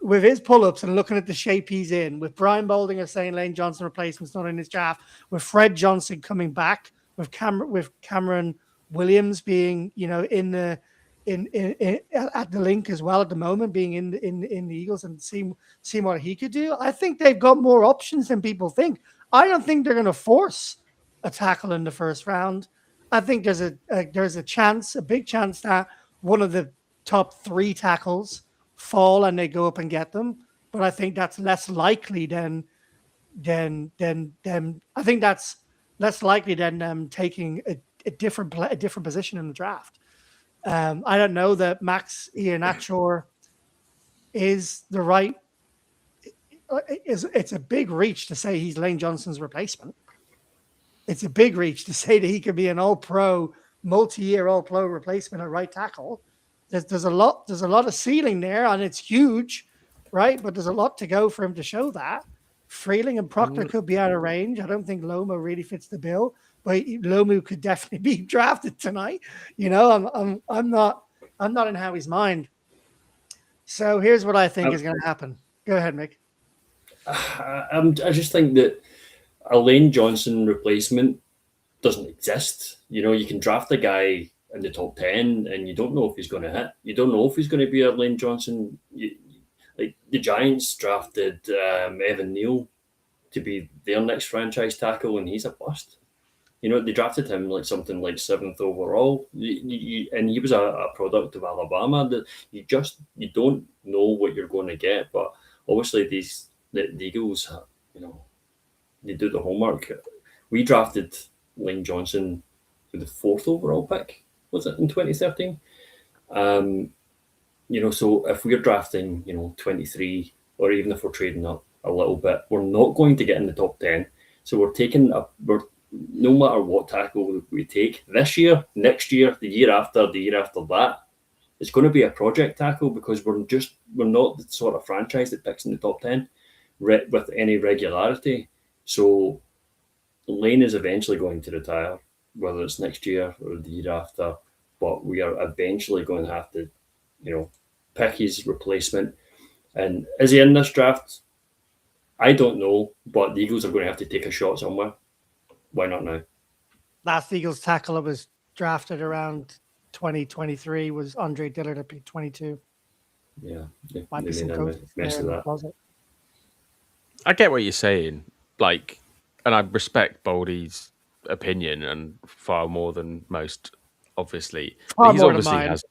With his pull-ups and looking at the shape he's in, with Brian Boldinger saying Lane Johnson replacement's not in his draft, with Fred Johnson coming back, with Cameron Williams being, in the at the link as well at the moment, being in the Eagles, and seeing what he could do. I think they've got more options than people think. I don't think they're going to force a tackle in the first round. I think there's a chance, a big chance, that one of the top three tackles fall and they go up and get them. But I think that's less likely than I think that's less likely than them taking a different position in the draft. I don't know that Max Iheanacho is the right. It's a big reach to say he's Lane Johnson's replacement. It's a big reach to say that he could be an all-pro, multi-year all-pro replacement at right tackle. There's a lot of ceiling there, and it's huge, right? But there's a lot to go for him to show that. Freeling and Proctor could be out of range. I don't think Lomo really fits the bill, but Lomu could definitely be drafted tonight. I'm not in Howie's mind. So here's what I think is going to happen. Go ahead, Mick. I just think that a Lane Johnson replacement doesn't exist. You can draft a guy in the top 10, and you don't know if he's going to hit. You don't know if he's going to be a Lane Johnson. Like the Giants drafted Evan Neal to be their next franchise tackle, and he's a bust. They drafted him like something like 7th overall, and he was a product of Alabama. That you don't know what you're going to get. But obviously, the Eagles, they do the homework. We drafted Lane Johnson with the 4th overall pick, was it, in 2013? So if we're drafting, 23, or even if we're trading up a little bit, we're not going to get in the top 10. So we're no matter what tackle we take this year, next year, the year after that, it's going to be a project tackle, because we're not the sort of franchise that picks in the top 10 with any regularity. So Lane is eventually going to retire, whether it's next year or the year after, but we are eventually going to have to, pick his replacement. And is he in this draft? I don't know, but the Eagles are going to have to take a shot somewhere. Why not now? Last Eagles tackle that was drafted around 2023 was Andre Dillard at pick 22. Yeah, Might be some mess of that. I get what you're saying, and I respect Boldy's opinion and far more than most, obviously. Far He's more than obviously mine. has.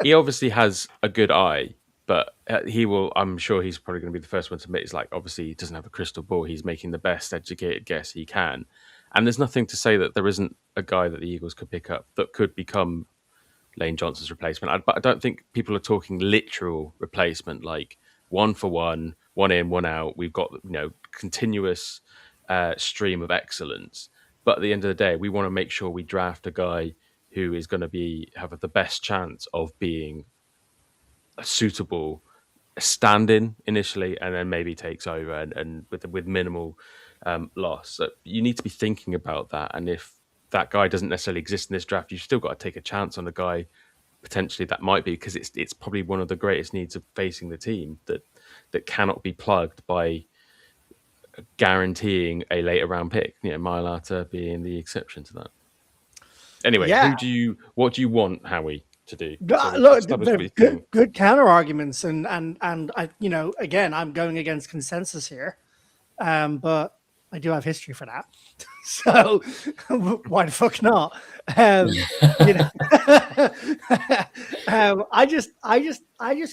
He obviously has a good eye, but he will. I'm sure he's probably going to be the first one to admit. It's like, obviously he doesn't have a crystal ball. He's making the best educated guess he can, and there's nothing to say that there isn't a guy that the Eagles could pick up that could become Lane Johnson's replacement. But I don't think people are talking literal replacement, like 1 for 1, 1 in, 1 out. We've got continuous stream of excellence. But at the end of the day, we want to make sure we draft a guy who is going to have the best chance of being a suitable stand-in initially, and then maybe takes over and with minimal loss. So you need to be thinking about that. And if that guy doesn't necessarily exist in this draft, you've still got to take a chance on a guy potentially that might be, because it's probably one of the greatest needs of facing the team that cannot be plugged by guaranteeing a later round pick. Mailata being the exception to that. Anyway, what do you want Howie to do? Look, good counter arguments, and I, again, I'm going against consensus here, but I do have history for that, so why the fuck not? I just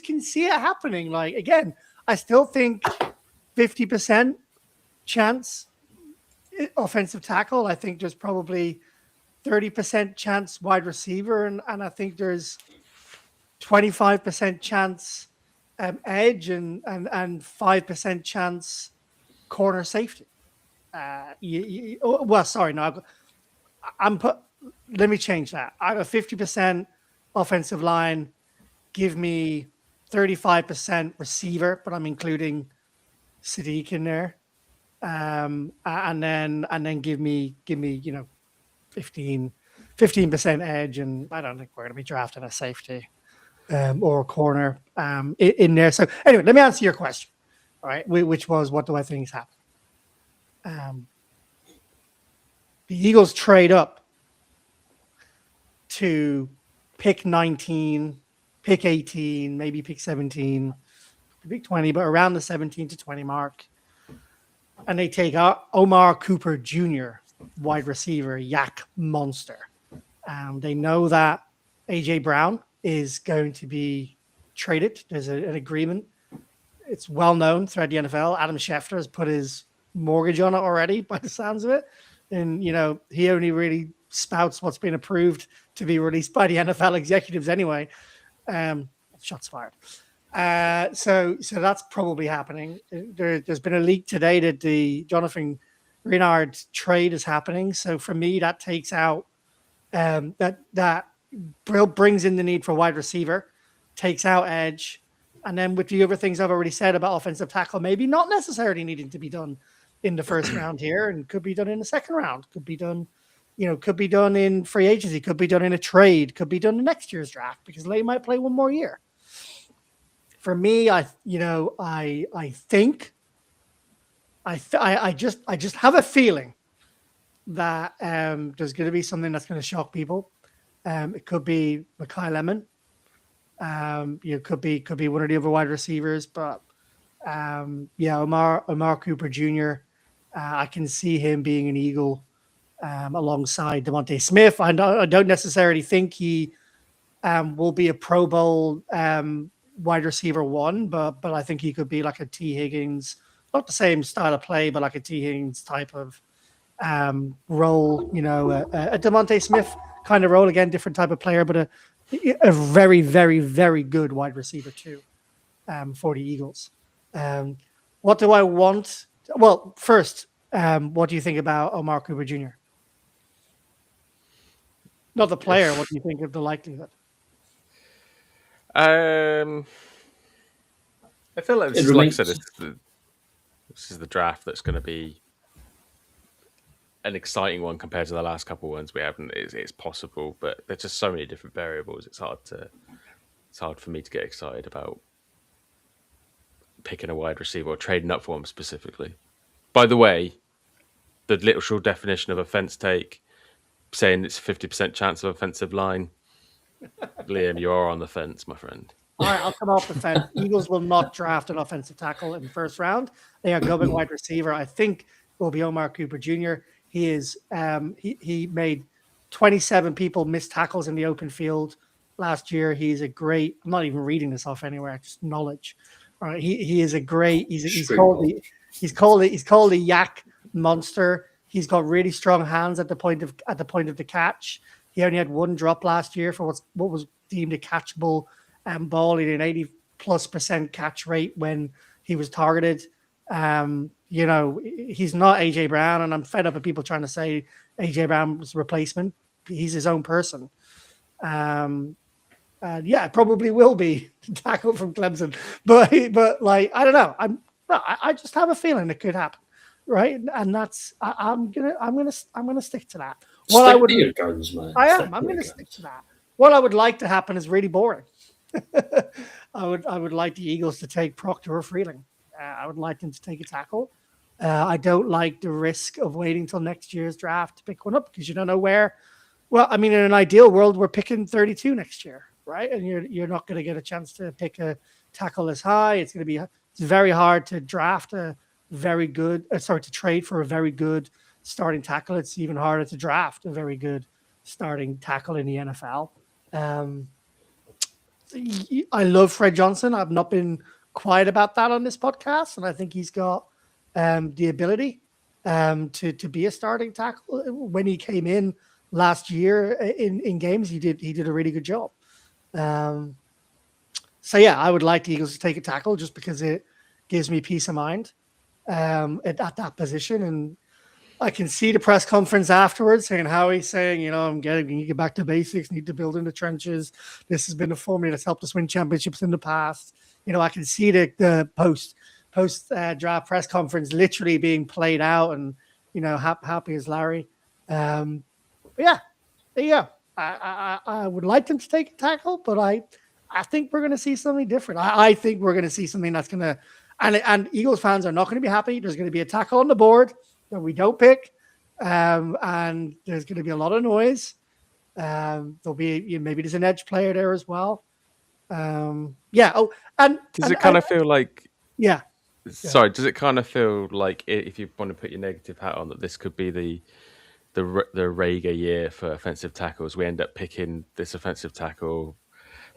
can see it happening. Like, again, I still think 50% chance offensive tackle. I think there's probably 30% chance wide receiver, and I think there's 25% chance edge and 5% chance corner safety. Sorry, no, let me change that. I have a 50% offensive line. Give me 35% receiver, but I'm including Sadiq in there, and then give me 15% edge, and I don't think we're going to be drafting a safety or a corner in there. So anyway, let me answer your question, all right, which was, what do I think is happening? The Eagles trade up to pick 19, pick 18, maybe pick 17, pick 20, but around the 17 to 20 mark. And they take Omar Cooper Jr., wide receiver, yak monster. They know that AJ Brown is going to be traded. There's an agreement. It's well known throughout the NFL. Adam Schefter has put his mortgage on it already, by the sounds of it. And, he only really spouts what's been approved to be released by the NFL executives anyway. Shots fired. So that's probably happening. There's been a leak today that the Jonathan Renard trade is happening. So for me, that takes out that brings in the need for wide receiver, takes out edge, and then with the other things I've already said about offensive tackle, maybe not necessarily needing to be done in the first round here, and could be done in the second round, could be done in free agency, could be done in a trade, could be done in next year's draft, because Lane might play one more year. For me, I just have a feeling that there's going to be something that's going to shock people. It could be Makai Lemon. Could be one of the other wide receivers, but Omar Cooper Jr. I can see him being an Eagle alongside Devontae Smith. I don't necessarily think he will be a Pro Bowl wide receiver one, but I think he could be like a T. Higgins, not the same style of play, but like a T. Higgins type of role. A Devontae Smith kind of role, again, different type of player, but a very, very, very good wide receiver too for the Eagles. What do I want? Well, first, what do you think about Omar Cooper Jr.? Not the player. What do you think of the likelihood? I feel like this is, like I said, this is the draft that's going to be an exciting one compared to the last couple of ones we haven't. It's possible, but there's just so many different variables. It's hard for me to get excited about picking a wide receiver or trading up for him specifically. By the way, the literal definition of offense take, saying it's a 50% chance of offensive line. Liam, you are on the fence, my friend. All right, I'll come off the fence. Eagles will not draft an offensive tackle in the first round. They are going wide receiver. I think it will be Omar Cooper Jr. He is he made 27 people miss tackles in the open field last year. He's a great. I'm not even reading this off anywhere. Just knowledge. All right, he is a great. He's called the yak monster. He's got really strong hands at the point of the catch. He only had one drop last year for what was deemed a catchable ball. He did an 80+% catch rate when he was targeted. He's not AJ Brown, and I'm fed up of people trying to say AJ Brown's replacement. He's his own person. It probably will be tackled from Clemson, but like I don't know. I just have a feeling it could happen, right? And that's I'm gonna stick to that. Well, I would. To your guns, man. I am. I'm going to stick to that. What I would like to happen is really boring. I would like the Eagles to take Proctor or Freeling. I would like them to take a tackle. I don't like the risk of waiting till next year's draft to pick one up because you don't know where. Well, I mean, in an ideal world, we're picking 32 next year, right? And you're not going to get a chance to pick a tackle as high. It's very hard to draft to trade for a very good starting tackle. It's even harder to draft a very good starting tackle in the NFL. I love Fred Johnson. I've not been quiet about that on this podcast, and I think he's got the ability to be a starting tackle. When he came in last year in games, he did a really good job. I would like the Eagles to take a tackle just because it gives me peace of mind at that position. And I can see the press conference afterwards saying Howie saying, I'm getting you get back to basics, need to build in the trenches. This has been a formula that's helped us win championships in the past. I can see the post draft press conference literally being played out, and happy as Larry. There you go. I would like them to take a tackle, but I think we're going to see something different. I think we're going to see something that's going to, and Eagles fans are not going to be happy. There's going to be a tackle on the board that we don't pick, and there's going to be a lot of noise. There'll be maybe there's an edge player there as well. Does it kind of feel like if you want to put your negative hat on, that this could be the Rager year for offensive tackles? We end up picking this offensive tackle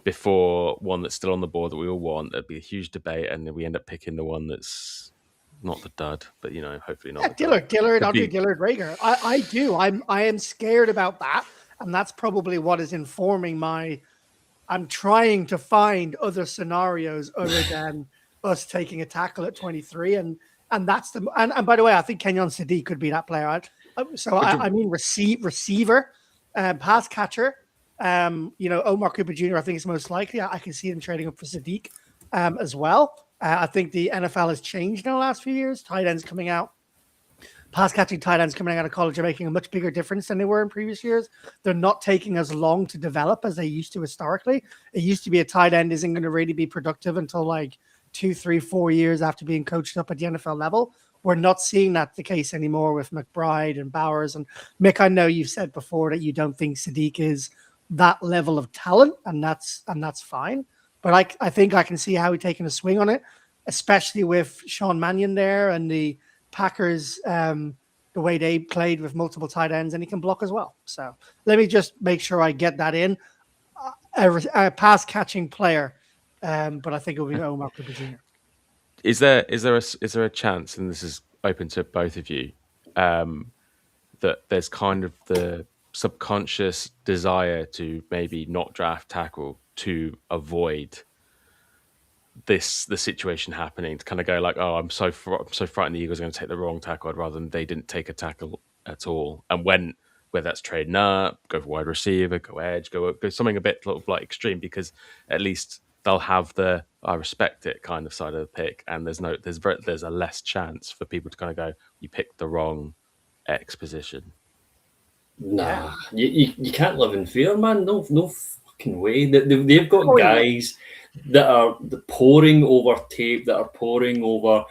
before one that's still on the board that we all want. There'd be a huge debate, and then we end up picking the one that's not the dud, but hopefully not. Dillard, Rager. I do. I am scared about that, and that's probably what is informing my. I'm trying to find other scenarios other than us taking a tackle at 23, and that's the. And by the way, I think Kenyon Sadiq could be that player. I mean, receiver, pass catcher. Omar Cooper Jr. I think is most likely. I can see them trading up for Sadiq as well. I think the NFL has changed in the last few years. Tight ends coming out, pass catching tight ends coming out of college are making a much bigger difference than they were in previous years. They're not taking as long to develop as they used to historically. It used to be a tight end isn't going to really be productive until like 2, 3, 4 years after being coached up at the NFL level. we're not seeing that the case anymore with McBride and Bowers. And Mick, I know you've said before that you don't think Sadiq is that level of talent, and that's fine. But I think I can see how he's taking a swing on it, especially with Sean Mannion there and the Packers, the way they played with multiple tight ends, and he can block as well. So let me just make sure I get that in. A pass catching player, but I think it will be Omar Cooper Jr. Is there a chance, and this is open to both of you, that there's kind of the subconscious desire to maybe not draft tackle to avoid the situation happening, to kind of go like, oh, I'm so frightened the Eagles are going to take the wrong tackle, rather than they didn't take a tackle at all, and whether that's trading up, go for wide receiver, go edge, go something a bit sort of like extreme, because at least they'll have the I respect it kind of side of the pick, and there's a less chance for people to kind of go, you picked the wrong X position. Nah, you can't live in fear, man. No fucking way. They've got guys that are poring over tape, that are poring over,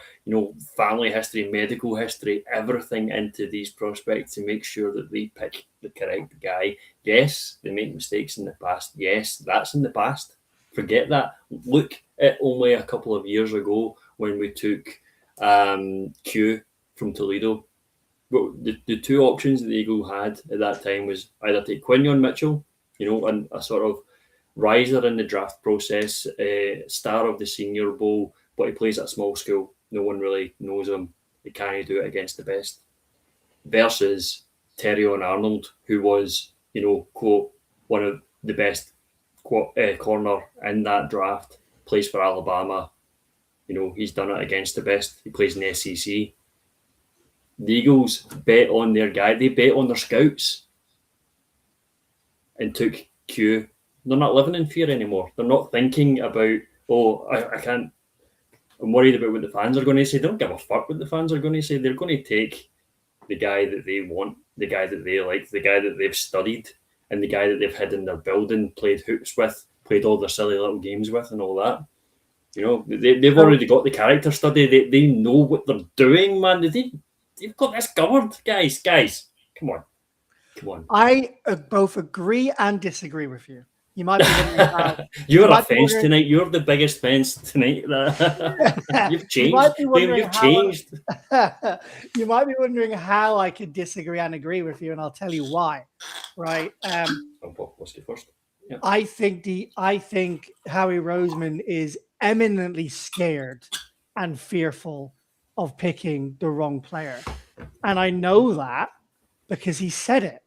family history, medical history, everything into these prospects to make sure that they pick the correct guy. Yes, they make mistakes in the past. Yes, that's in the past. Forget that. Look at only a couple of years ago when we took Q from Toledo. Well, the two options that the Eagle had at that time was either take Quinion Mitchell, and a sort of riser in the draft process, star of the Senior Bowl, but he plays at a small school. No one really knows him. He can't do it against the best. Versus Terrion Arnold, who was, quote, one of the best corner in that draft, plays for Alabama. He's done it against the best. He plays in the SEC. The Eagles bet on their guy. They bet on their scouts and took Q. They're not living in fear anymore. They're not thinking about, I can't. I'm worried about what the fans are going to say. They don't give a fuck what the fans are going to say. They're going to take the guy that they want, the guy that they like, the guy that they've studied, and the guy that they've had in their building, played hoops with, played all their silly little games with, and all that. They've already got the character study. They know what they're doing, man. You've got this covered, guys. Come on. I both agree and disagree with you. You might be wondering how... You're a fence tonight. You're the biggest fence tonight. You've changed. You've changed. You might be wondering how I could disagree and agree with you, and I'll tell you why. Right? Let's go first. Yeah. I think Howie Roseman is eminently scared and fearful of picking the wrong player. And I know that because he said it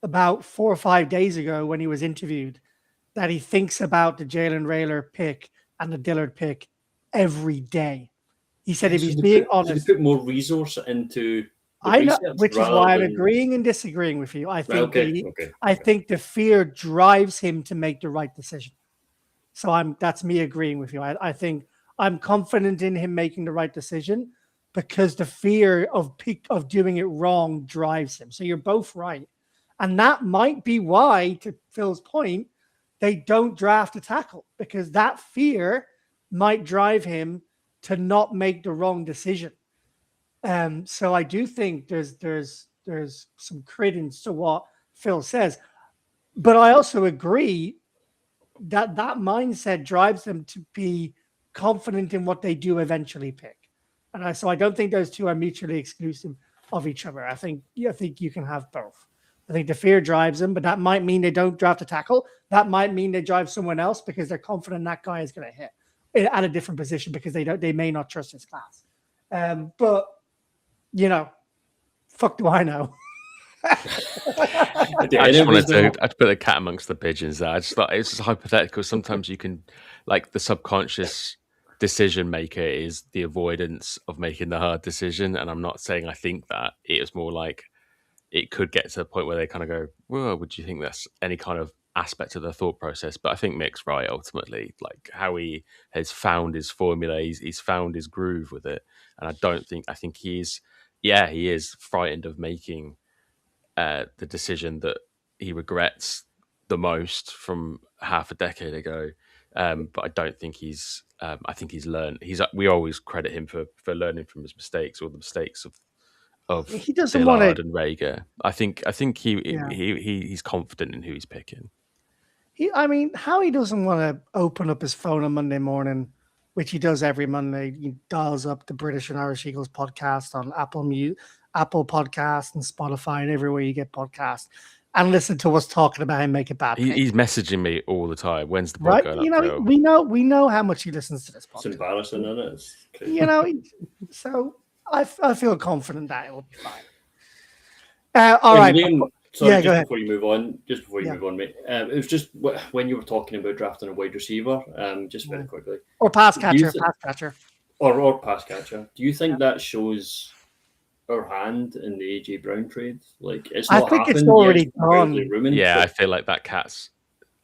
about 4 or 5 days ago when he was interviewed, that he thinks about the Jalen Raylor pick and the Dillard pick every day. He said if he's being honest... He put more resource into... I know, which is why I'm agreeing and disagreeing with you. I think I think the fear drives him to make the right decision. So that's me agreeing with you. I think I'm confident in him making the right decision because the fear of doing it wrong drives him. So you're both right. And that might be why, to Phil's point, they don't draft a tackle, because that fear might drive him to not make the wrong decision. So I do think there's some credence to what Phil says. But I also agree that mindset drives them to be confident in what they do eventually pick. And so I don't think those two are mutually exclusive of each other. I think you can have both. I think the fear drives them, but that might mean they don't draft a tackle. That might mean they drive someone else because they're confident that guy is going to hit at a different position because they may not trust his class. But fuck do I know? I just wanted to put the cat amongst the pigeons there. I just thought it's just hypothetical. Sometimes you can, like, the subconscious decision maker is the avoidance of making the hard decision. And I'm not saying I think that. It was more like it could get to the point where they kind of go, well, would you think that's any kind of aspect of the thought process? But I think Mick's right, ultimately. Like, how he has found his formula, he's found his groove with it. And I think he is frightened of making the decision that he regrets the most from half a decade ago. But I don't think he's. I think he's learned. We always credit him for learning from his mistakes or the mistakes of He doesn't want Dillard to. and Rager. I think Yeah. he's confident in who he's picking. I mean, how he doesn't want to open up his phone on Monday morning, which he does every Monday. He dials up the British and Irish Eagles podcast on Apple Podcast and Spotify and everywhere you get podcasts, and listen to us talking about him making bad picks. He's messaging me all the time. When's the pod Right? going You up, know, Phil? we know how much he listens to this It's podcast. embarrassing, isn't it? It's crazy. You know, so I feel confident that it will be fine. All And right. Liam, sorry, Yeah, just go ahead. before you move on, Yeah. move on, mate. It was just when you were talking about drafting a wide receiver, just very quickly, Or pass you catcher, th- pass catcher. or pass catcher. Do you think that shows our hand in the AJ Brown trade? Like, it's I not think it's happened already yet, barely gone. rumored, Yeah, so- I feel like that cat's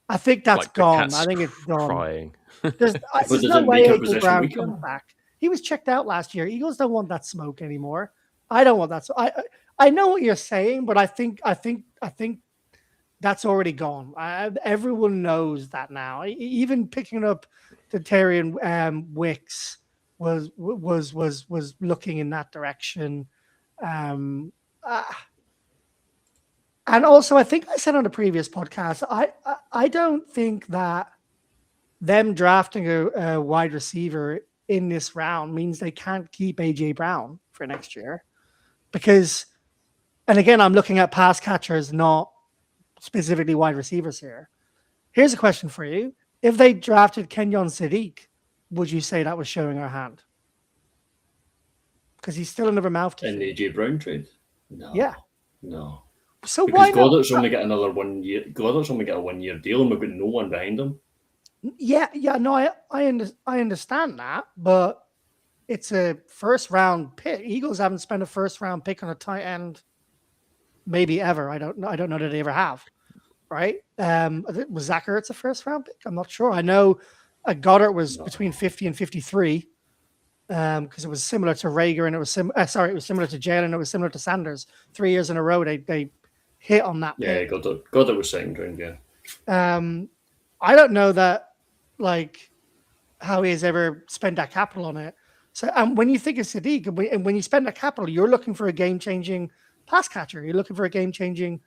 I think that's like the gone. cat's I think it's gone. crying. There's does no it way make our AJ position Brown weaker? comes back. He was checked out last year. Eagles don't want that smoke anymore. I don't want that. So I know what you're saying, but I think that's already gone. Everyone knows that now. Even picking up the Tyrion Wicks was looking in that direction. And also, I think I said on a previous podcast, I don't think that them drafting a wide receiver in this round means they can't keep AJ Brown for next year. Because, and again, I'm looking at pass catchers, not specifically wide receivers here. Here's a question for you. If they drafted Kenyon Sadiq, would you say that was showing our hand? Because he's still another mouth to in the feed. AJ Brown trade? No. Yeah. No. So Because why not? Goddard's only got another 1 year. Goddard's only got a 1 year deal, and we've got no one behind him. Yeah, no, I understand that, but it's a first round pick. Eagles haven't spent a first round pick on a tight end, maybe ever. I don't know that they ever have. Right? Was Zach Ertz a first round pick? I'm not sure. I know Goddard was between 50 and 53 because it was similar to Rager and it was it was similar to Jalen and it was similar to Sanders. 3 years in a row they hit on that pick. Yeah, Goddard was second round, yeah. I don't know that like how he has ever spent that capital on it. So when you think of Sadiq and when you spend that capital, you're looking for a game-changing pass catcher. You're looking for a game-changing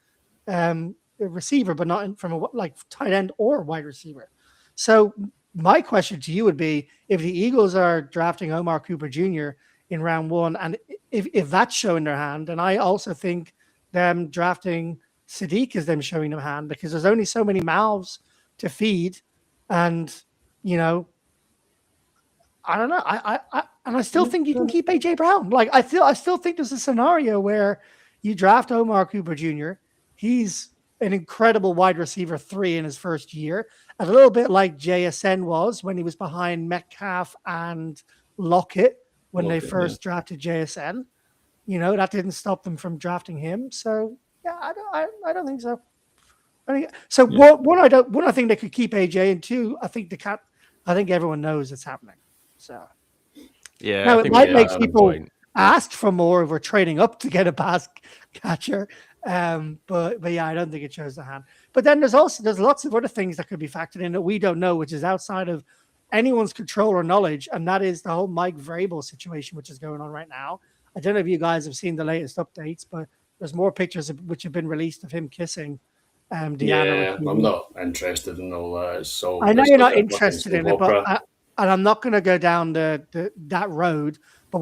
receiver, but not from a tight end or wide receiver. So my question to you would be, if the Eagles are drafting Omar Cooper Jr. in round one, and if that's showing their hand, and I also think them drafting Sadiq is them showing their hand, because there's only so many mouths to feed, and I don't know. I still think you can keep AJ Brown. Like I still think there's a scenario where you draft Omar Cooper Jr. He's an incredible wide receiver 3 in his first year, a little bit like JSN was when he was behind Metcalf and Lockett when they first drafted JSN. That didn't stop them from drafting him. So yeah, I don't think so. One, I think they could keep AJ, and two, I think everyone knows it's happening. So Yeah, now it might make people point. ask for more if we're trading up to get a pass catcher. But yeah, I don't think it shows the hand. But then there's lots of other things that could be factored in that we don't know, which is outside of anyone's control or knowledge, and that is the whole Mike Vrabel situation, which is going on right now. I don't know if you guys have seen the latest updates, but there's more pictures which have been released of him kissing Deanna. Yeah, I'm not interested in all that. So I know you're not interested in it, but and I'm not going to go down that road. But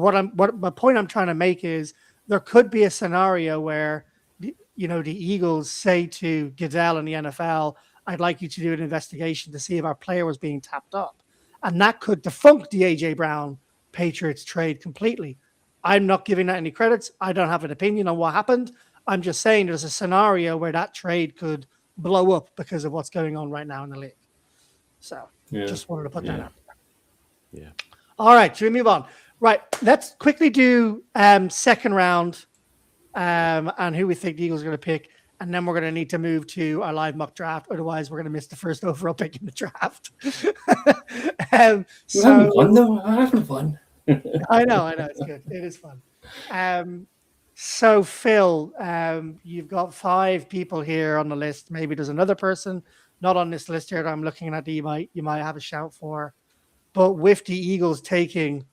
my point I'm trying to make is there could be a scenario where the Eagles say to Goodell and the NFL, "I'd like you to do an investigation to see if our player was being tapped up," and that could defunct the AJ Brown Patriots trade completely. I'm not giving that any credits. I don't have an opinion on what happened. I'm just saying there's a scenario where that trade could blow up because of what's going on right now in the league. So just wanted to put that out there. Yeah. All right, should we move on? Right, let's quickly do second round and who we think the Eagles are going to pick. And then we're going to need to move to our live mock draft. Otherwise, we're going to miss the first overall pick in the draft. We're having fun, though. We're having fun. I know. It's good. It is fun. So, Phil, you've got 5 people here on the list. Maybe there's another person not on this list here that I'm looking at that you might have a shout for. But with the Eagles taking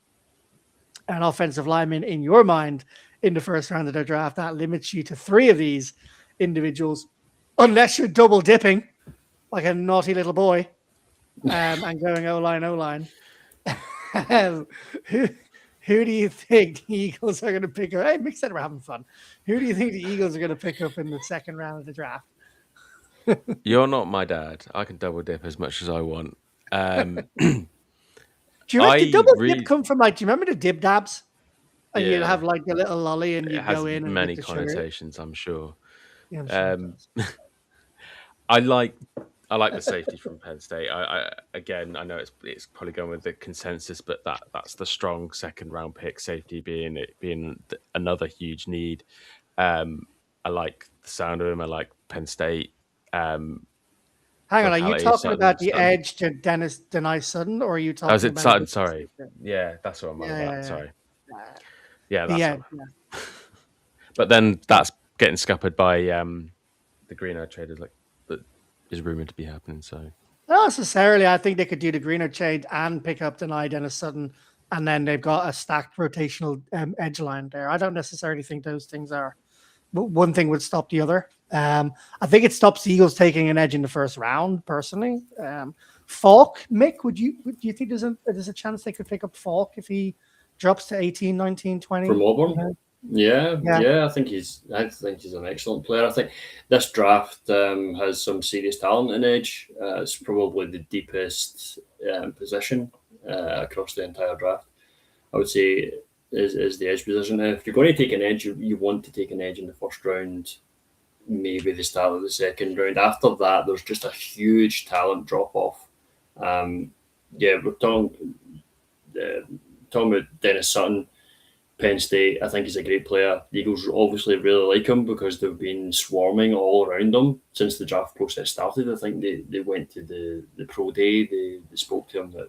an offensive lineman in your mind in the first round of their draft, that limits you to 3 of these individuals, unless you're double dipping like a naughty little boy and going O-line. who, who do you think the Eagles are going to pick up? Hey, Mick said we're having fun. Who do you think the Eagles are going to pick up in the second round of the draft? You're not my dad. I can double dip as much as I want. Do you reckon double dip come from like? Do you remember the dib dabs? And you'd have like a little lolly, and you'd go in and many dip the connotations. I'm sure. Yeah, I'm sure I like the safety from Penn State. I know it's probably going with the consensus, but that's the strong second round pick, safety being another huge need. I like the sound of him. I like Penn State. Hang on, are you talking about the edge to Dennis Sutton, or are you talking about Sutton? Sorry. Yeah, that's what I'm on about. Sorry. Yeah, that's But then that's getting scuppered by the green-eyed traders, like that is rumored to be happening. So not necessarily. I think they could do the greener trade and pick up Dennis Sutton, and then they've got a stacked rotational edge line there. I don't necessarily think those things are. One thing would stop the other. I think it stops the Eagles taking an edge in the first round, personally. Falk, Mick, do you think there's a chance they could pick up Falk if he drops to 18, 19, 20? From Auburn? Yeah, I think he's an excellent player. I think this draft has some serious talent in edge. It's probably the deepest position across the entire draft. I would say is the edge position. If you're going to take an edge, you want to take an edge in the first round, maybe the start of the second round. After that, there's just a huge talent drop off. We're talking about Dennis Sutton, Penn State. I think he's a great player. The Eagles obviously really like him because they've been swarming all around him since the draft process started. I think they went to the pro day. They spoke to him at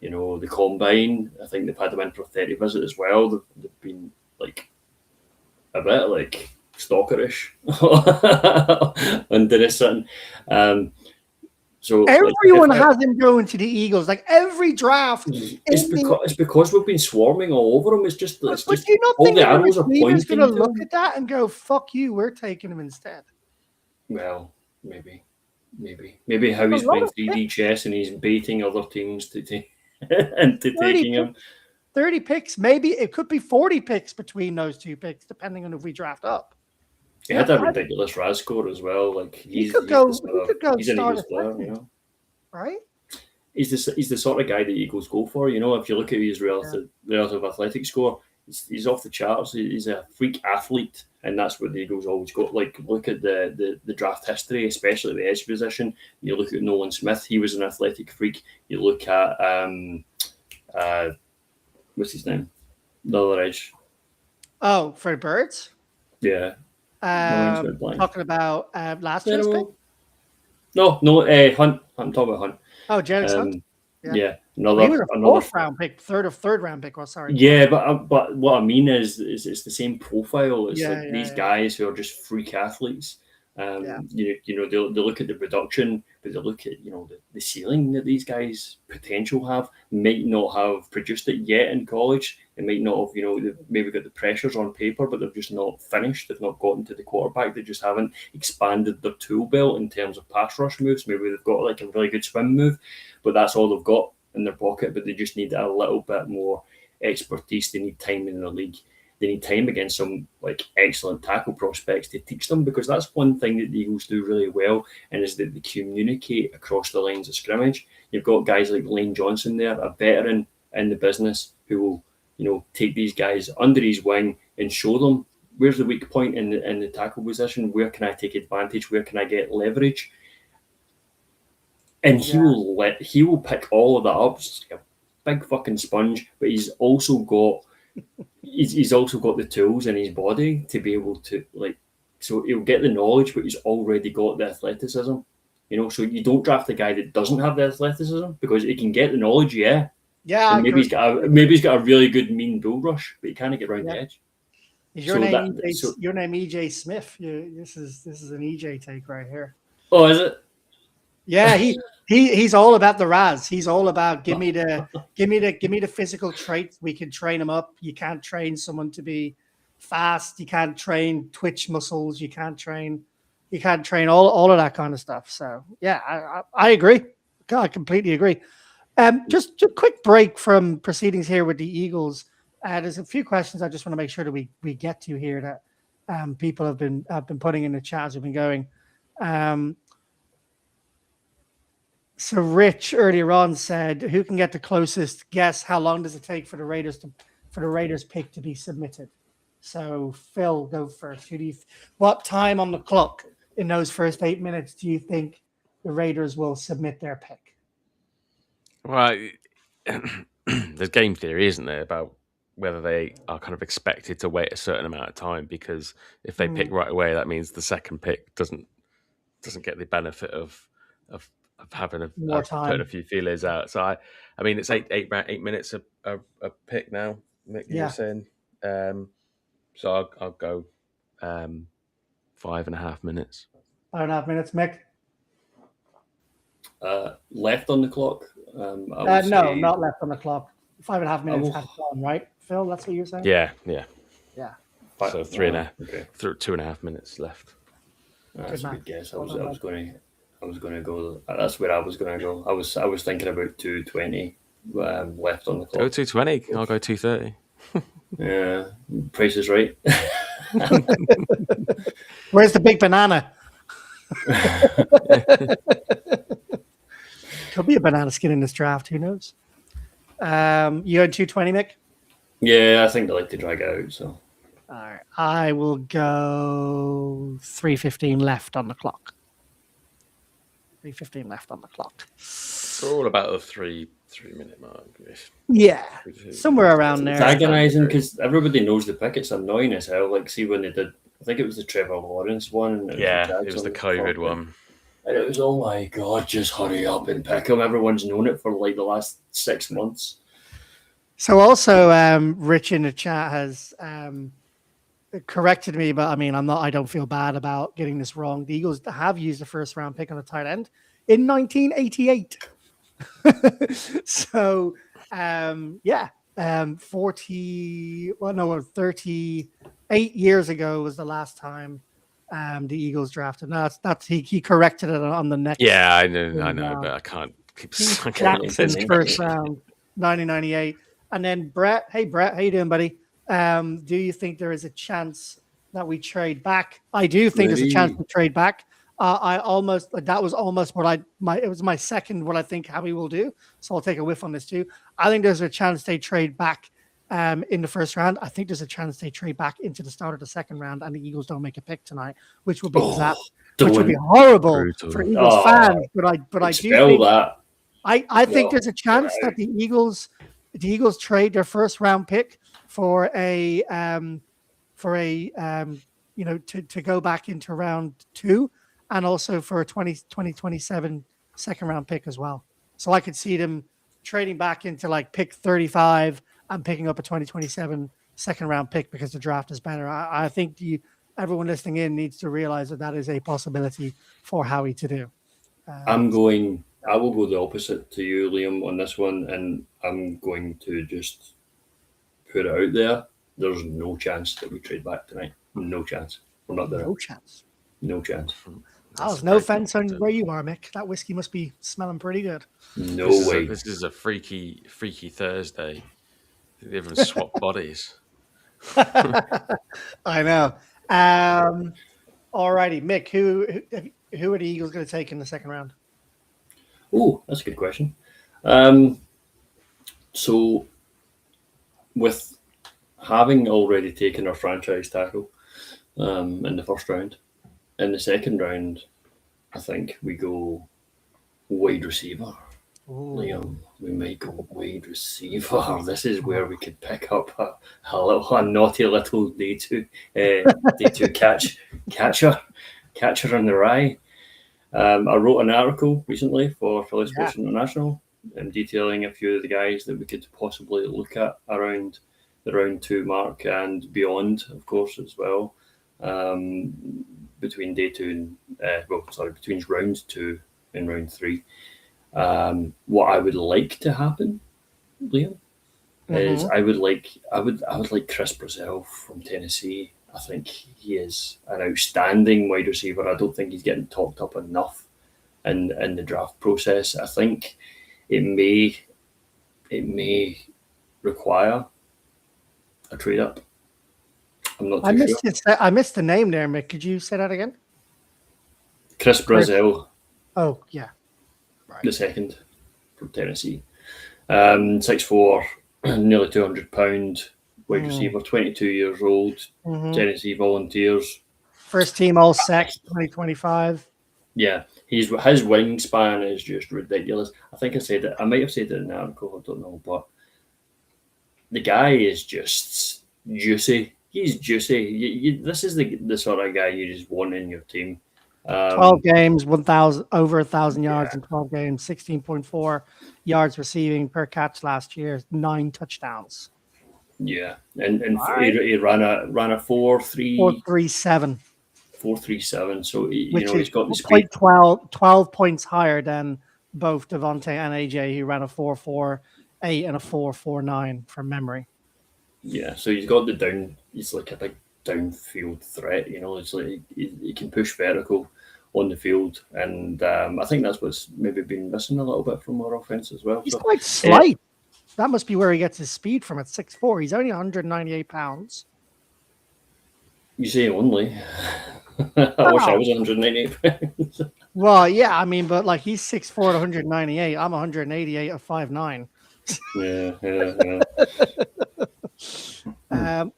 the combine. I think they've had him in for a 30 visit as well. They've been like a bit like stalkerish on Dennis Sutton. So everyone has him going to the Eagles. Like every draft, it's because we've been swarming all over him. It's just do you not all think the arrows are pointing going to look at that and go, "Fuck you, we're taking him instead"? Well, maybe how he's playing 3D chess and he's baiting other teams to take into taking him. 30 picks, maybe it could be 40 picks between those 2 picks, depending on if we draft up. He had a ridiculous RAS score as well. Like he's an Eagles player, right? He's the sort of guy that Eagles go for. If you look at his relative athletic score, he's off the charts. He's a freak athlete, and that's what the Eagles always got. Like look at the draft history, especially the edge position. You look at Nolan Smith; he was an athletic freak. You look at what's his name? The other edge. Oh, for Birds? Yeah. Talking about last year's pick? No, Hunt. I'm talking about Hunt. Oh, Jared Hunt. Yeah. He was a fourth round pick, third round pick. Sorry. Yeah, but what I mean is it's the same profile. It's these guys who are just freak athletes. They look at the production, but they look at the ceiling that these guys potential have. Might not have produced it yet in college. They might not have they've maybe got the pressures on paper, but they've just not finished. They've not gotten to the quarterback. They just haven't expanded their tool belt in terms of pass rush moves. Maybe they've got like a really good swim move, but that's all they've got in their pocket. But they just need a little bit more expertise. They need time in the league. They need time against some like excellent tackle prospects to teach them, because that's one thing that the Eagles do really well, and is that they communicate across the lines of scrimmage. You've got guys like Lane Johnson there, a veteran in the business, who will take these guys under his wing and show them where's the weak point in the tackle position, where can I take advantage, where can I get leverage, and he will pick all of that up. It's like a big fucking sponge, but he's also got the tools in his body to be able to so he'll get the knowledge, but he's already got the athleticism, so you don't draft a guy that doesn't have the athleticism, because he can get the knowledge, and maybe he's got a really good mean bull rush, but he can't get around the edge. Is So your name EJ Smith? This is an EJ take right here. oh, is it? Yeah, he's all about the Raz. He's all about give me the physical traits. We can train him up. You can't train someone to be fast. You can't train twitch muscles. You can't train all of that kind of stuff. So yeah, I agree. I completely agree. Just a quick break from proceedings here with the Eagles. There's a few questions I just want to make sure that we get to here that people have been putting in the chat as we've been going. So Rich earlier on said, "Who can get the closest guess? How long does it take for the Raiders pick to be submitted?" So Phil, go first. What time on the clock in those first 8 minutes do you think the Raiders will submit their pick? Well, there's game theory, isn't there, about whether they are kind of expected to wait a certain amount of time, because if they pick right away, that means the second pick doesn't get the benefit of having More time. putting a few feelers out. So I mean, it's 8 minutes a pick now. Mick, you were saying. So I'll go 5.5 minutes. 5.5 minutes, Mick. Left on the clock. No, not left on the clock. 5.5 minutes has gone, right? Phil, that's what you're saying? Yeah. So 3.5, okay. 2.5 minutes left. That's a good guess. I was going to go. That's where I was going to go. I was thinking about 2:20 left on the clock. Go 2:20. I'll go 2:30. Yeah, Price is Right. Where's the big banana? Could be a banana skin in this draft. Who knows? You had 2:20, Mick? Yeah, I think they like to drag it out. So, all right, I will go 3:15 left on the clock. 3:15 left on the clock. It's all about the 3-minute mark. Yeah, somewhere around there. It's agonizing because everybody knows the pick. It's annoying as hell. Like, see when they did, I think it was the Trevor Lawrence one. It was the COVID one. And it was, oh my God, just hurry up and pick him. Everyone's known it for like the last 6 months. So also, Rich in the chat has corrected me, but I mean, I don't feel bad about getting this wrong. The Eagles have used a first round pick on a tight end in 1988. So, 38 years ago was the last time the Eagles drafted. No, that's he corrected it on the next. Yeah, I know, but I can't keep Jackson's first round, 1998. And then Brett, hey Brett, how you doing, buddy? Do you think there is a chance that we trade back? I do think there's a chance to trade back. That was almost it was my second what I think Howie will do. So I'll take a whiff on this too. I think there's a chance they trade back in the first round. I think there's a chance they trade back into the start of the second round and the Eagles don't make a pick tonight, which would be which would be horrible for Eagles fans. But I do think that. I think there's a chance that the Eagles trade their first round pick for a to go back into round 2 and also for a 2027 second round pick as well. So I could see them trading back into like pick 35 and picking up a 2027 second round pick because the draft is better. I think everyone listening in needs to realize that is a possibility for Howie to do. I will go the opposite to you, Liam, on this one, and I'm going to just put it out there. There's no chance that we trade back tonight. No chance. We're not there. No chance. No chance. There's no offense on where you are, Mick. That whiskey must be smelling pretty good. No way. This is a freaky Thursday. They even swap bodies. I know. Alrighty, Mick. Who are the Eagles going to take in the second round? Oh, that's a good question. So, with having already taken our franchise tackle in the first round, in the second round, I think we go wide receiver. Liam, we might go wide receiver. This is where we could pick up a naughty little day two catcher on the rye. I wrote an article recently for Philly Sports International, detailing a few of the guys that we could possibly look at around the round 2 mark and beyond, of course, as well. Between day 2 and between round 2 and round 3. What I would like to happen, Liam, is I would like Chris Brazil from Tennessee. I think he is an outstanding wide receiver. I don't think he's getting talked up enough in the draft process. I think it may require a trade up. I'm not too sure. I missed the name there, Mick. Could you say that again? Chris Brazil. Oh, yeah. Right. The second from Tennessee. 6'4", nearly 200 pound wide receiver, 22 years old, Tennessee Volunteers. First team All Sec 2025. Yeah, his wingspan is just ridiculous. I think I said it. I might have said it in the article. I don't know, but the guy is just juicy. He's juicy. This is the sort of guy you just want in your team. 12 games, over 1,000 yards in 12 games, 16.4 yards receiving per catch last year, 9 touchdowns. Yeah, and he ran a 4.37. 4.37. So he's got the speed. 12 points higher than both Devontae and AJ, who ran a 4.48 and a 4.49 from memory. Yeah, so he's got he's like a big downfield threat. It's like he can push vertical on the field, and I think that's what's maybe been missing a little bit from our offense as well. He's quite slight. That must be where he gets his speed from at 6'4". He's only 198 pounds. You say only. I wish I was 198 pounds. Well, yeah, I mean, but like he's 6'4" at 198. I'm 188 at 5'9". Yeah.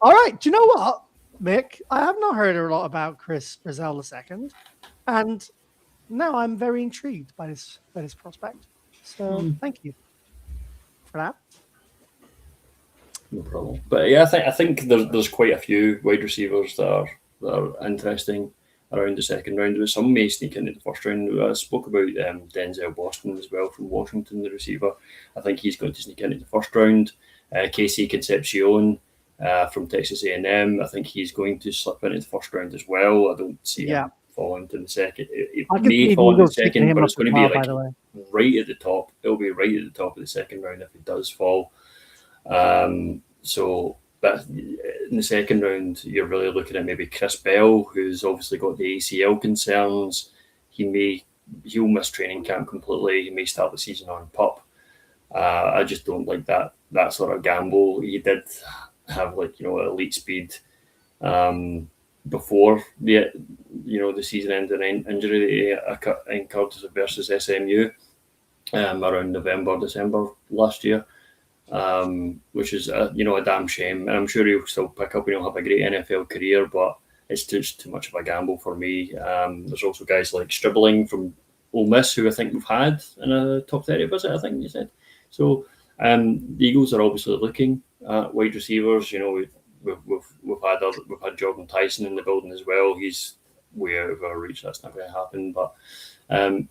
All right. Do you know what, Mick? I have not heard a lot about Chris Brazil II, and now I'm very intrigued by this prospect. So thank you for that. No problem. But yeah, I think there's quite a few wide receivers that are interesting around the second round. Some may sneak into the first round. I spoke about Denzel Boston as well from Washington, the receiver. I think he's going to sneak into the first round. Casey Concepcion from Texas A&M. I think he's going to slip into the first round as well. I don't see him falling to the second. It may fall in the second, but it's going to be like right at the top. It'll be right at the top of the second round if it does fall. So that in the second round, you're really looking at maybe Chris Bell, who's obviously got the ACL concerns. He'll miss training camp completely. He may start the season on PUP. I just don't like that sort of gamble. He did have elite speed before the season ending injury that he incurred versus SMU around November, December last year. Which is a damn shame, and I'm sure he'll still pick up and he'll have a great NFL career, but it's just too much of a gamble for me. There's also guys like Stribling from Ole Miss, who I think we've had in a top 30 visit, I think you said. So the Eagles are obviously looking at wide receivers. We've had Jordan Tyson in the building as well. He's way out of our reach. That's not going to happen, but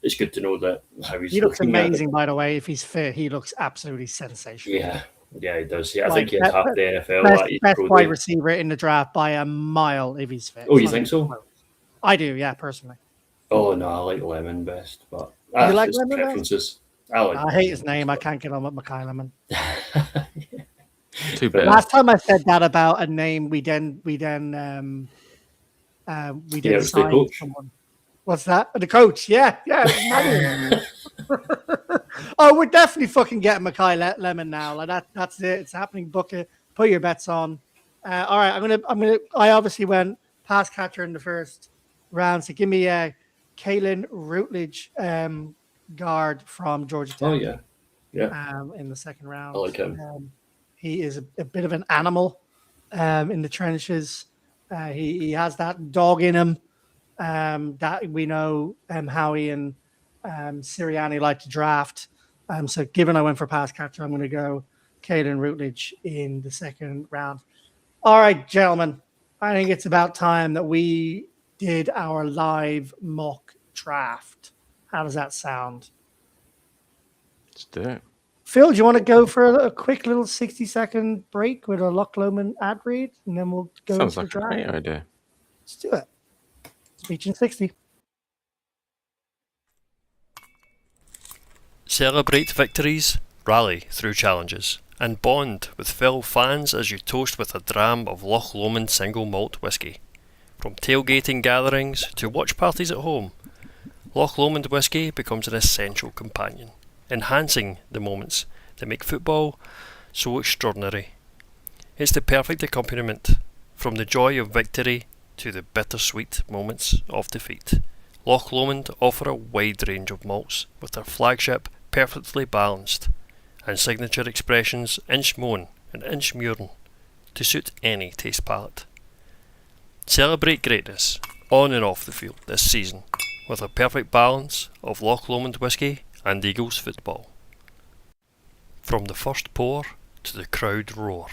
it's good to know that how he's. He looks amazing, by the way. If he's fit, he looks absolutely sensational. Yeah, he does. Yeah, I think he's half the NFL. Best wide receiver in the draft by a mile if he's fit. Oh, you think so? I do, yeah, personally. Oh no, I like Lemon best, but you like Lemon preferences. I hate his name. I can't get on with Mackay Lemon. Too bad. Last time I said that about a name, we then signed someone. What's that? The coach, yeah. Oh, we're definitely fucking getting Mackay Lemon now. Like that's it. It's happening. Book it. Put your bets on. All right, I'm gonna. I obviously went pass catcher in the first round, so give me a Kalen Routledge, guard from Georgia Tech. Oh yeah. In the second round, I like him. He is a bit of an animal in the trenches. He has that dog in him. That we know Howie and Sirianni like to draft. So given I went for pass catcher, I'm going to go Kalen Routledge in the second round. All right, gentlemen, I think it's about time that we did our live mock draft. How does that sound? Let's do it. Phil, do you want to go for a quick little 60-second break with a Loch Lomond ad read, and then we'll go Sounds into like the a great draft? idea. Let's do it. Speech in 60. Celebrate victories, rally through challenges, and bond with fellow fans as you toast with a dram of Loch Lomond single malt whisky. From tailgating gatherings to watch parties at home, Loch Lomond whisky becomes an essential companion, enhancing the moments that make football so extraordinary. It's the perfect accompaniment, from the joy of victory to the bittersweet moments of defeat. Loch Lomond offer a wide range of malts, with their flagship perfectly balanced, and signature expressions Inchmoan and Inchmuren to suit any taste palette. Celebrate greatness on and off the field this season with a perfect balance of Loch Lomond whisky and Eagles football. From the first pour to the crowd roar.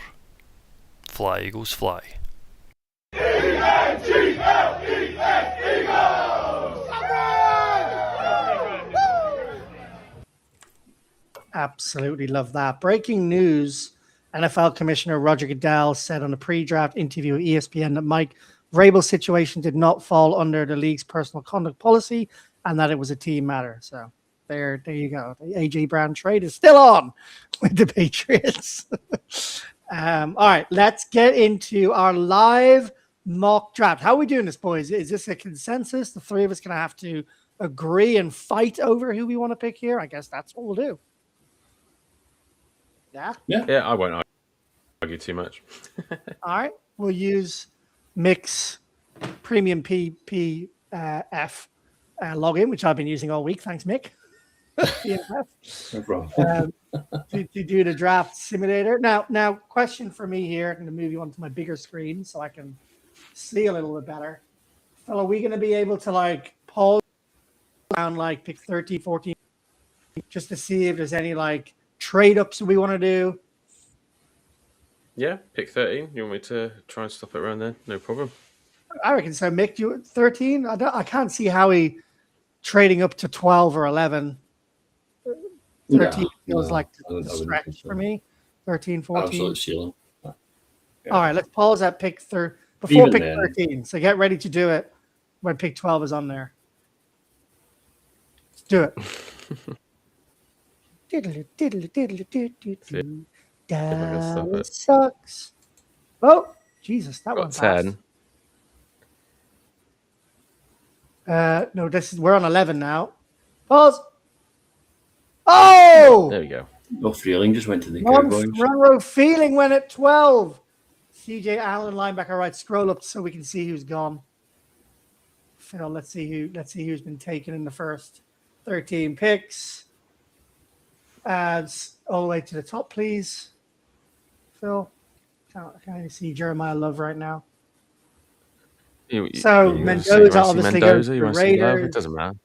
Fly Eagles fly. Absolutely love that. Breaking news. NFL Commissioner Roger Goodell said on a pre-draft interview with ESPN that Mike Vrabel's situation did not fall under the league's personal conduct policy and that it was a team matter. So there you go. The AJ Brown trade is still on with the Patriots. All right, let's get into our live mock draft. How are we doing this, boys? Is this a consensus? The three of us going to have to agree and fight over who we want to pick here? I guess that's what we'll do. Yeah, I won't argue too much. All right, we'll use Mix Premium PPF login, which I've been using all week. Thanks, Mick. No problem. To do the draft simulator. Now, question for me here. I'm going to move you onto my bigger screen so I can see a little bit better. Phil, are we going to be able to like pause down like pick 13, 14, just to see if there's any like trade ups we want to do? Yeah, pick 13. You want me to try and stop it around then? No problem. I reckon so. Mick, you 13? I can't see how he trading up to 12 or 11. 13 feels like a stretch for me. 13, 14. Absolute ceiling. All right, let's pause at pick before Even pick then. 13. So get ready to do it when pick 12 is on there. Let's do it. Dallas sucks. Oh, Jesus, that Got one passed. 10. No, we're on 11 now. Pause. Oh! There we go. No feeling, just went to the Cowboys. Monroe Feeling went at 12. CJ Allen, linebacker, right. Scroll up so we can see who's gone. Phil, let's see who's been taken in the first 13 picks. Adds all the way to the top, please. Phil, can't see Jeremiah Love right now. So Mendoza obviously goes to the Raiders. It doesn't matter.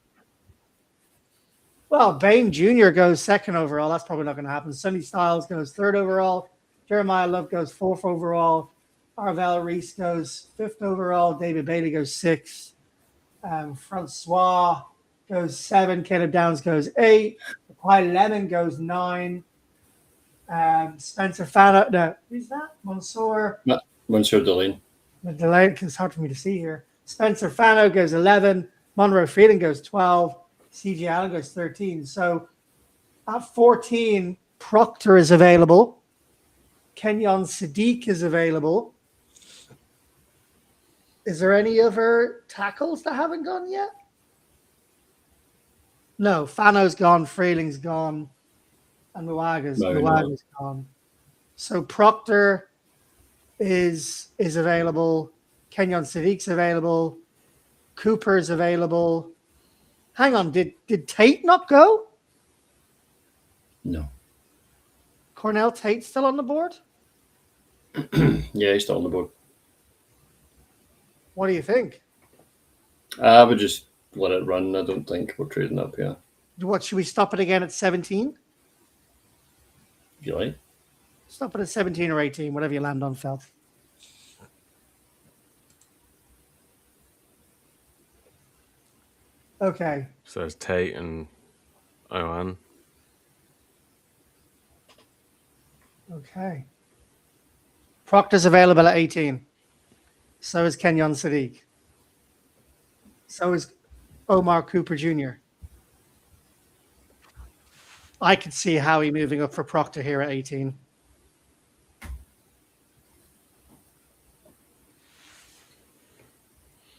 Well, Bain Jr. goes second overall. That's probably not going to happen. Sonny Styles goes third overall. Jeremiah Love goes fourth overall. Arvell Reese goes fifth overall. David Bailey goes sixth. Francois goes 7. Caleb Downs goes 8. Kyle Lemon goes 9. Spencer Fano. No, who's that? Mansour Delane. The delay, because it's hard for me to see here. Spencer Fano goes 11. Monroe Freeland goes 12. CJ Allen goes 13. So at 14, Proctor is available. Kenyon Sadiq is available. Is there any other tackles that haven't gone yet? No, Fano's gone, Freeling's gone, and Muaga's gone. So Proctor is available. Kenyon Sadiq's available. Cooper's available. Hang on, did Tate not go? No. Cornell Tate still on the board? Yeah, he's still on the board. What do you think? I would just let it run. I don't think we're trading up here. What, should we stop it again at 17? If you like. Stop it at 17 or 18, whatever you land on, Phil. Okay. So there's Tate and Owen. Okay. Proctor's available at 18. So is Kenyon Sadiq. So is Omar Cooper Jr. I could see Howie moving up for Proctor here at 18.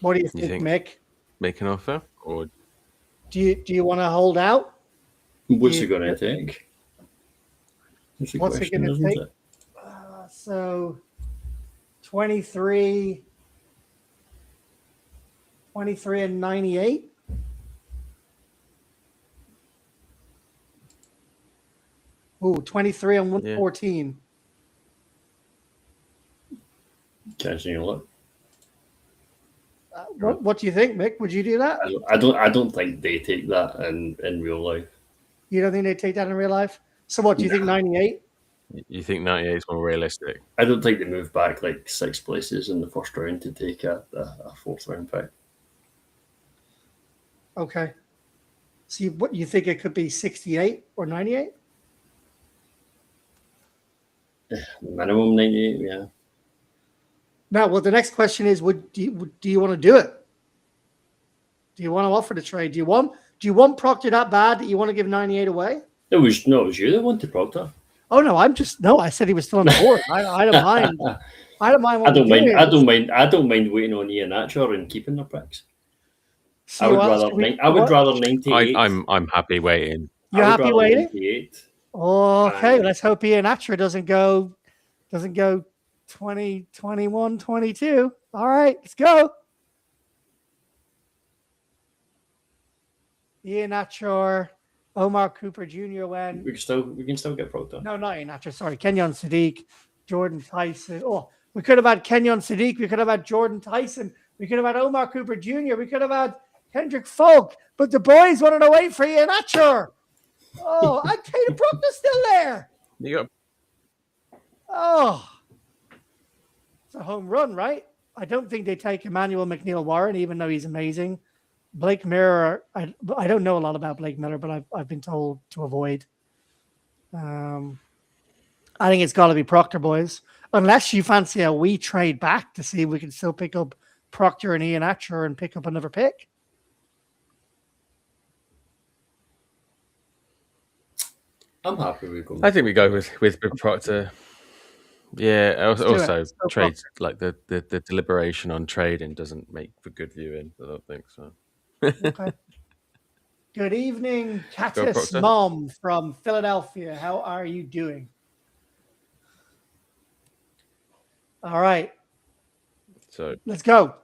What do you think, Mick? Make an offer, or Do you want to hold out? What's it going to take? That's the What's it question, going to isn't take? it? So 23 and 98. Ooh, 23 and 114. Catching your luck. What do you think, Mick? Would you do that? I don't think they take that in real life. You don't think they take that in real life? So what do you think? 98? you think 98 is more realistic? I don't think they move back like 6 places in the first round to take a 4th round pick. Okay. So what you think it could be 68 or 98? Minimum 98, yeah. Now, well, the next question is: do you want to do it? Do you want to offer the trade? Do you want Proctor that bad that you want to give 98 away? It was you that wanted Proctor. Oh no, I said he was still on the board. I don't mind. I don't mind. I don't mind waiting on Ian Atcher and keeping their picks. So I would rather 98. I'm happy waiting. You're happy waiting? 98. Okay, let's hope Ian Atcher doesn't go 20, 21, 22. All right, let's go. Ian Atcher, Omar Cooper Jr. when we can still get Proctor. No, not Ian Atcher. Sorry, Kenyon Sadiq, Jordan Tyson. Oh, we could have had Kenyon Sadiq. We could have had Jordan Tyson. We could have had Omar Cooper Jr. We could have had Hendrik Folk. But the boys wanted to wait for Ian Atcher. Oh, and Tatum Proctor's still there. You got. Oh, it's a home run, right? I don't think they take Emmanuel McNeil-Warren, even though he's amazing. Blake Miller, I don't know a lot about Blake Miller, but I've been told to avoid. I think it's got to be Proctor, boys. Unless you fancy a wee trade back to see if we can still pick up Proctor and Ian Atcher and pick up another pick. I'm happy with going. I think we go with Proctor. Yeah, also trades like the deliberation on trading doesn't make for good viewing. I don't think so. Okay. Good evening, Catus Mom from Philadelphia. How are you doing? All right. So let's go.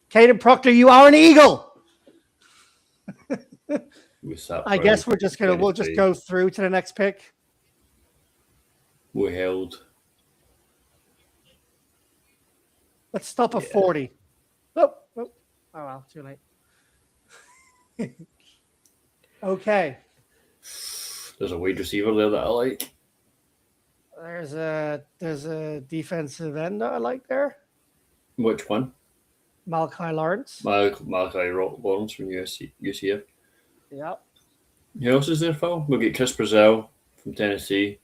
Caden Proctor, you are an Eagle. I guess we'll just go through to the next pick. We held. Let's stop at 40. Oh well, too late. Okay. There's a wide receiver there that I like. There's a defensive end that I like there. Which one? Malachi Lawrence. Malachi Lawrence from UCF. Yep. Who else is there, Phil? We'll get Chris Brazil from Tennessee.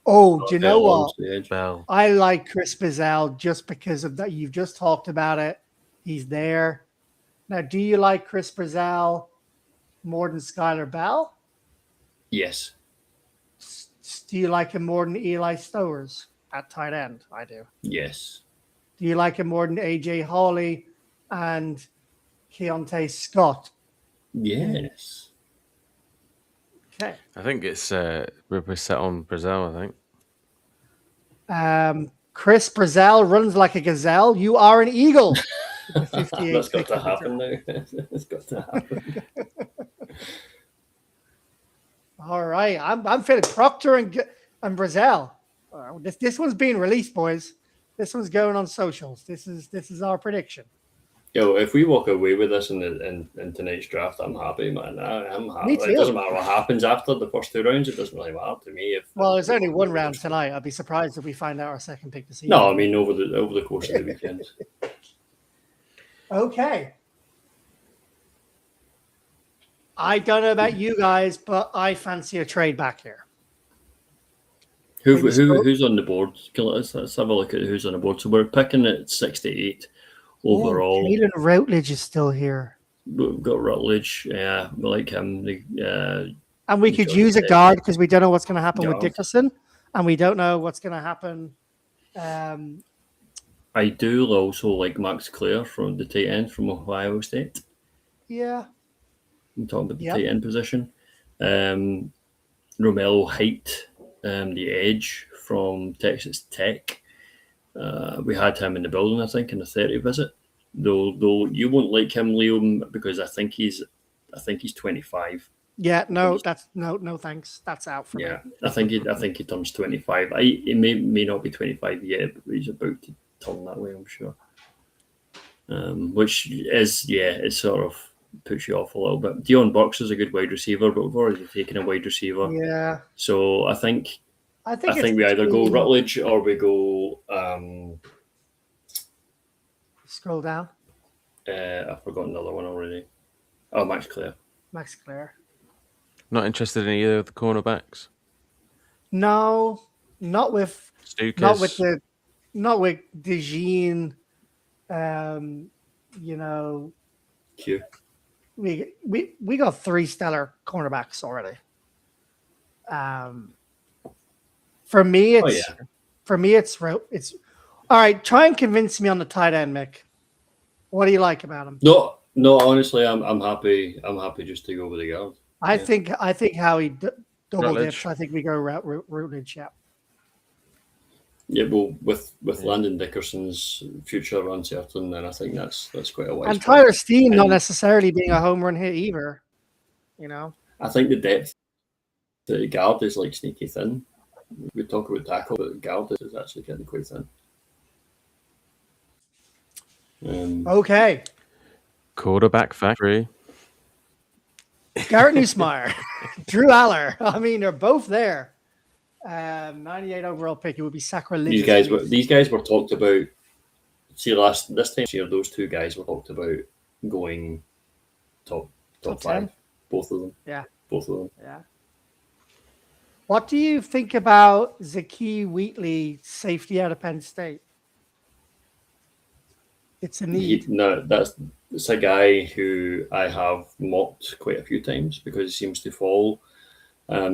Oh, do you know what? Bell. I like Chris Brazil just because of that. You've just talked about it. He's there. Now, do you like Chris Brazil more than Skylar Bell? Yes. Do you like him more than Eli Stowers at tight end? I do. Yes. Do you like him more than AJ Hawley and Keontae Scott? Yes. Okay. I think it's we're set on Brazil, I think. Chris Brazil runs like a gazelle. You are an eagle. That's got to happen now. It's got to happen. All right. I'm feeling Proctor and Brazil. This one's being released, boys. This one's going on socials. This is our prediction. Yo, if we walk away with this in tonight's draft, I'm happy, man. I'm happy. Me too. It doesn't matter what happens after the first 2 rounds. It doesn't really matter to me. Well, there's only one round tonight. I'd be surprised if we find out our second pick this evening. No, I mean over the course of the weekend. Okay. I don't know about you guys, but I fancy a trade back here. Who's on the board? Let's have a look at who's on the board. So we're picking at 68 overall. Caelan Routledge is still here. We've got Rutledge. Yeah, we like him. And we could use a guard because we don't know what's going to happen with Dickerson, and we don't know what's going to happen. I do also like Max Clare from the tight end from Ohio State. Yeah. I'm talking about the tight end position. Romello Height, the edge from Texas Tech. We had him in the building, I think, in the 30 visit. Though you won't like him, Liam, because I think he's 25. Yeah, no, no thanks. That's out for me. Yeah, I think he turns 25. He may not be 25 yet, but he's about to turn that way, I'm sure. Which is, it sort of puts you off a little bit. Dion Burks is a good wide receiver, but we've already taken a wide receiver. Yeah. So I think we either go Rutledge or we go. Scroll down. I've forgotten another one already. Oh, Max Clare. Max Clare. Not interested in either of the cornerbacks. No, not with Stukas. not with DeJean. Q. We got 3 stellar cornerbacks already. For me, it's all right. Try and convince me on the tight end, Mick. What do you like about him? No. Honestly, I'm happy. I'm happy just to go with the guard. I think Howie double Rutledge. dips. I think we go Routledge. Yeah. Yeah, well, with Landon Dickerson's future uncertain, then I think that's quite a wise. And Tyler Steen not necessarily being a home run hit either. I think the depth the guard is like sneaky thin. We talk about tackle, but the guard is actually getting quite thin. Okay. Quarterback factory. Garrett Nussmeier, Drew Aller. I mean, they're both there. 98 overall pick. It would be sacrilegious. These guys were talked about. See, this time year, those two guys were talked about going top 5. 10? Both of them. Yeah. Both of them. Yeah. What do you think about Zakee Wheatley, safety out of Penn State? It's a need. It's a guy who I have mocked quite a few times because he seems to fall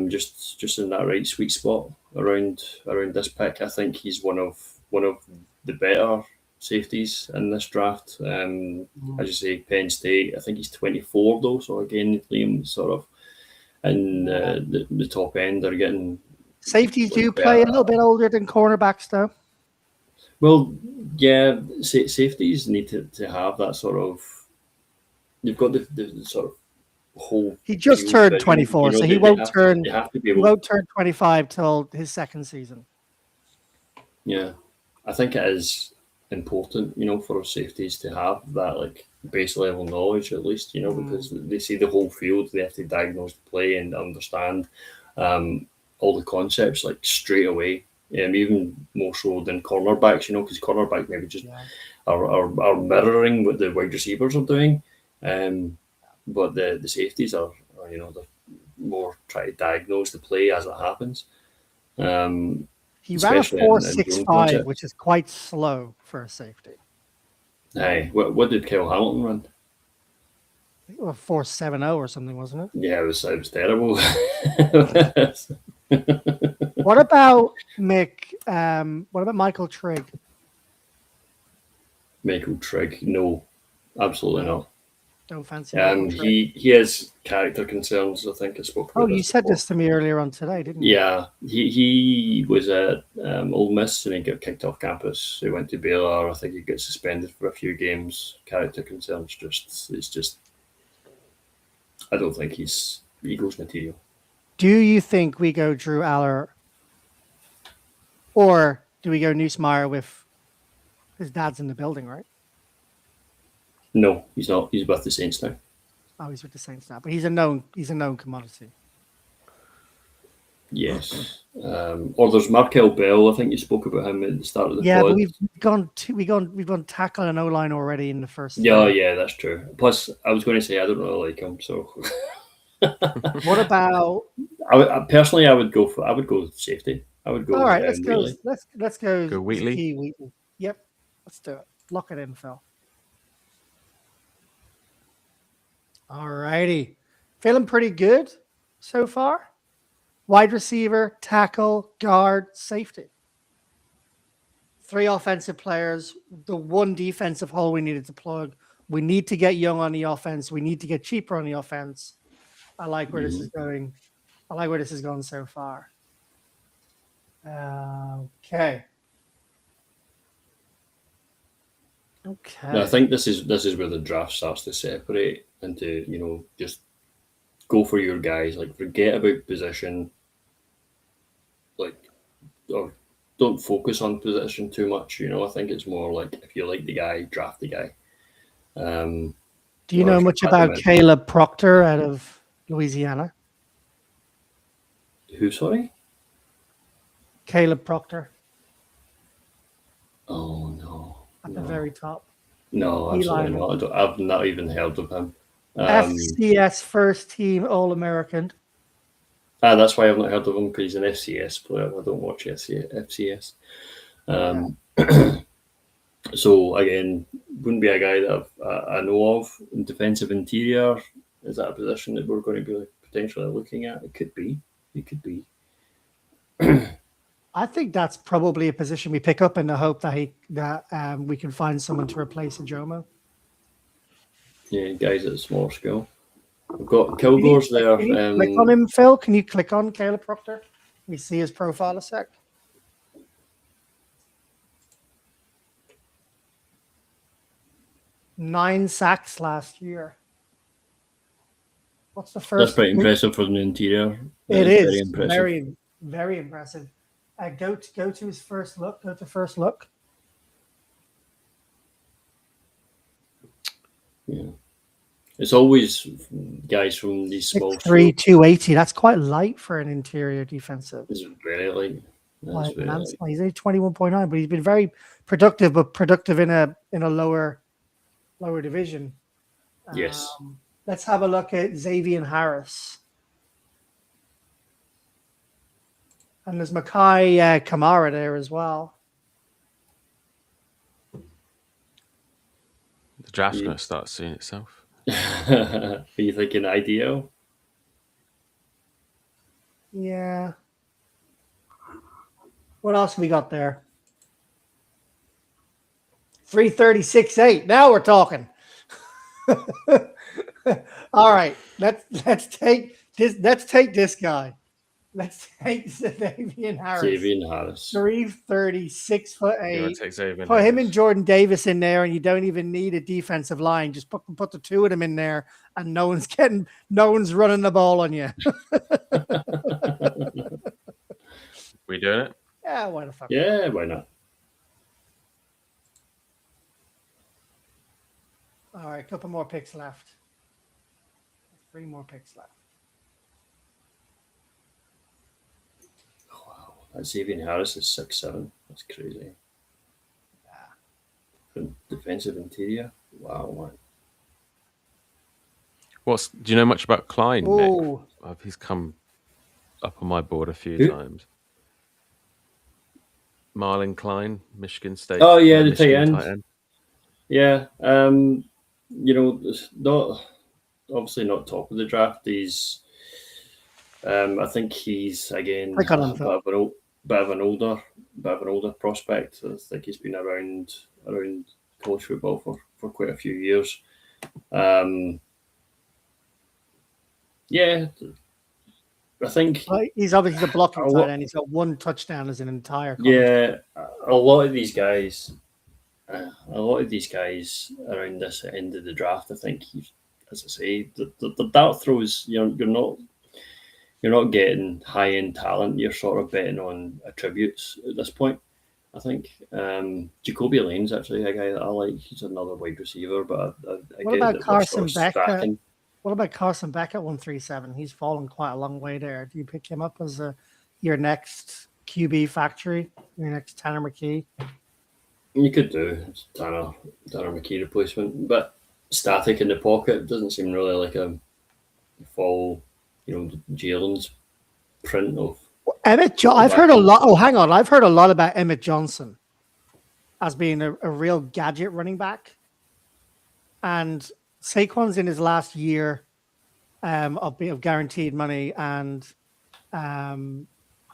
just in that right sweet spot around this pick. I think he's one of the better safeties in this draft. As you say, Penn State. I think he's 24 though, so again, Liam sort of in the top end. They're getting safeties do play a little bit older than cornerbacks though. Well, yeah, safeties need to have that sort of. You've got the sort of whole. He just turned 24, so he won't turn 25 till his second season. Yeah, I think it is important, for safeties to have that like base level knowledge at least, because they see the whole field. They have to diagnose the play and understand all the concepts like straight away. Even more so than cornerbacks, because cornerbacks maybe just are mirroring what the wide receivers are doing, but the safeties are they're more trying to diagnose the play as it happens. He ran a 4.65, which is quite slow for a safety. Hey, what did Kyle Hamilton run? I think it was 4.70 or something, wasn't it? Yeah, it was terrible. What about Mick? What about Michael Trigg? Michael Trigg? No, absolutely not. Don't fancy him. He has character concerns. I think I spoke about. Oh, you said this to me earlier on today, didn't you? Yeah, he was at Ole Miss and he got kicked off campus. He went to Baylor. I think he got suspended for a few games. Character concerns. I don't think he's Eagles material. Do you think we go Drew Aller, or do we go Nussmeier with his dad's in the building, right? No, he's not. He's with the Saints now. Oh, he's with the Saints now, but he's a known commodity. Yes. Or there's Markel Bell. I think you spoke about him at the start of the pod. Yeah, but we've gone tackle and O-line already in the first. Yeah, that's true. Plus, I was going to say I don't really like him, so. What about? I would go safety. I I would go. All right, let's go. Wheatley. Let's go. Go Wheatley? Zakee Wheatley. Yep, let's do it. Lock it in, Phil. All righty, feeling pretty good so far. Wide receiver, tackle, guard, safety. 3 offensive players. The 1 defensive hole we needed to plug. We need to get young on the offense. We need to get cheaper on the offense. I like where this is going. I like where this has gone so far. Okay. I think this is where the draft starts to separate into, just go for your guys. Like, forget about position. Like, or don't focus on position too much. I think it's more like, if you like the guy, draft the guy. Do you know much about Caleb Proctor out of Louisiana? Who, sorry? Caleb Proctor. Oh, no. At the very top. No, absolutely not. I've not even heard of him. FCS first team All-American. That's why I've not heard of him, because he's an FCS player. I don't watch FCS. So, again, wouldn't be a guy that I know of. In defensive interior, is that a position that we're going to be potentially looking at? It could be. It could be. I think that's probably a position we pick up in the hope that we can find someone to replace Ajomo. Yeah, guys at a small scale. We've got Kilgore's there. Can you click on him, Phil? Can you click on Caleb Proctor? We see his profile a sec. Nine sacks last year. What's the first? That's pretty impressive for the interior. It is very, very impressive. Go to his first look. Go to first look. Yeah, it's always guys from these small. 6'3", 280. That's quite light for an interior defensive. It's very light. He's only 21.9, but he's been very productive, but productive in a lower division. Yes. Let's have a look at Xavier Harris. And there's Makai Kamara there as well. The draft's going to start seeing itself. Are you thinking ideal? Yeah. What else we got there? 336.8. Now we're talking. All right. Let's take this. Let's take this guy. Let's take Xavier Harris. 330, 6'8". Put him and Jordan Davis in there, and you don't even need a defensive line. Just put the 2 of them in there, and no one's running the ball on you. We doing it? Yeah, why the fuck? Yeah, why not? All right, a couple more picks left. 3 more picks left. Wow, that Xavier Harris is 6'7". That's crazy. Yeah. Defensive interior. Wow, man. Do you know much about Klein, Nick? He's come up on my board a few times. Marlon Klein, Michigan State. Oh yeah, the tight end. Yeah, not obviously not top of the draft. He's, I think he's again a bit of an older prospect. I think he's been around college football for quite a few years. Yeah, I think he's obviously the blocking tight end. He's got 1 touchdown as an entire college. Yeah, a lot of these guys around this end of the draft, I think, as I say, the dart throws, you're not getting high end talent. You're sort of betting on attributes at this point. I think Jacoby Lane's actually a guy that I like. He's another wide receiver, but what about Carson Beck? What about Carson Beck at 137? He's fallen quite a long way there. Do you pick him up as your next QB factory, your next Tanner McKee? You could do Tanner McKee replacement, but static in the pocket doesn't seem really like a full, Jalen's print of. I've heard a lot. Oh, hang on. I've heard a lot about Emmett Johnson as being a real gadget running back. And Saquon's in his last year of guaranteed money. And my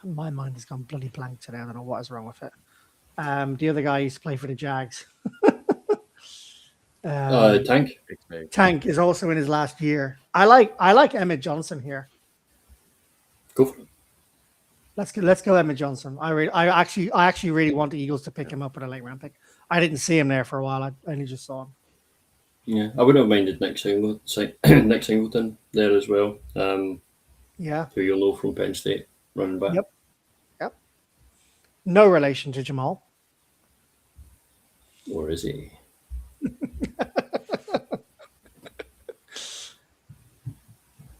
mind has gone bloody blank today. I don't know what is wrong with it. The other guy used to play for the Jags. Tank. Tank is also in his last year. I like Emmett Johnson here. Go for it. Let's go Emmett Johnson. I actually really want the Eagles to pick him up at a late round pick. I didn't see him there for a while. I only just saw him. Yeah, I wouldn't have minded Nick Singleton there as well. Yeah. Who you'll know from Penn State, running back. Yep. No relation to Jamal. Or is he?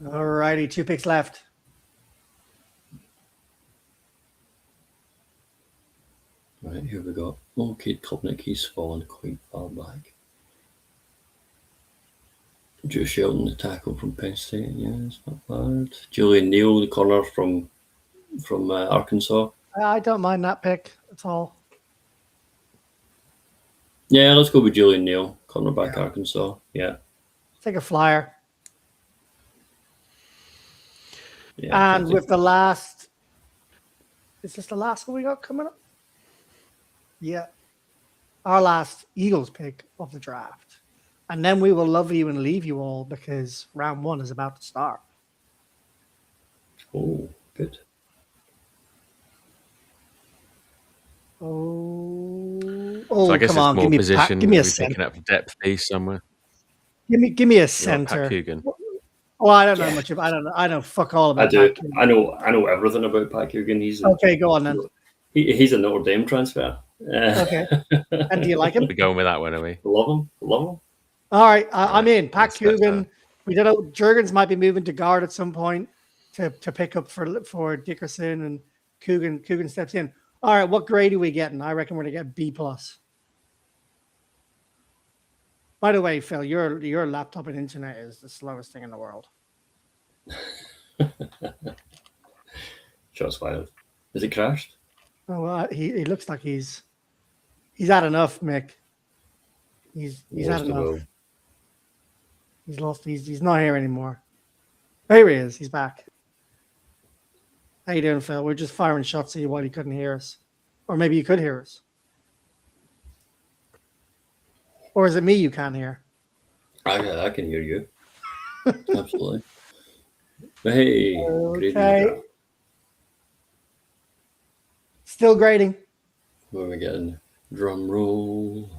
Alrighty, 2 picks left. Right, here we go. Okay, Klubnik, he's fallen quite far back. Joe Shelton, the tackle from Penn State, yeah, it's not bad. Julian Neal, the corner from Arkansas. I don't mind that pick at all. Yeah, let's go with Julian Neal, cornerback Arkansas. Yeah. Take a flyer. Yeah. And with the last, is this the last one we got coming up? Yeah. Our last Eagles pick of the draft. And then we will love you and leave you all because round 1 is about to start. Oh, good. Oh, So I guess come on, it's more position. give me a picking center. up depth piece somewhere. Give me a Pat center. Coogan. Oh, I don't know much about. I don't fuck all about. I do. Pat Coogan. I know everything about Pat Coogan. He's Okay, go on then. He's a Notre Dame transfer. Okay. And do you like him? We're going with that one, are we? Love him. All right, I'm in. Pat Let's Coogan. We don't know. Jurgens might be moving to guard at some point to pick up for Dickerson, and Coogan steps in. All right, what grade are we getting? I reckon we're gonna get B+. By the way, Phil, your laptop and internet is the slowest thing in the world. Shots fired. Is it crashed? Oh, well, he looks like he's had enough, Mick. He's had enough. He's lost. He's not here anymore. There he is. He's back. How you doing, Phil? We're just firing shots at you while you couldn't hear us, or maybe you could hear us, or is it me you can't hear? I can hear you. Absolutely. But hey, Okay. Still grading. What are we getting? Drum roll.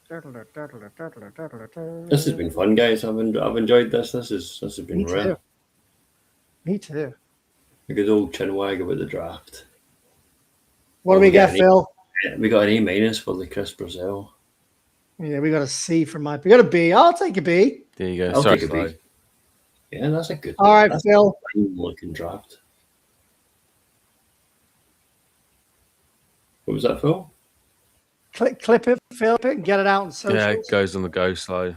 This has been fun, guys. I've enjoyed this. This has been Me real. too. Me too. A good old chinwag about the draft. What do we get, Phil? We got an A- for the Chris Brazil. Yeah, we got a C for my. We got a B. I'll take a B. There you go. I'll Sorry, take a B. Clyde. Yeah, that's a good. All right, that's Phil. a fine looking draft. What was that, Phil? Clip it, Phil, it, and get it out on socials. Yeah, it goes on the go slow.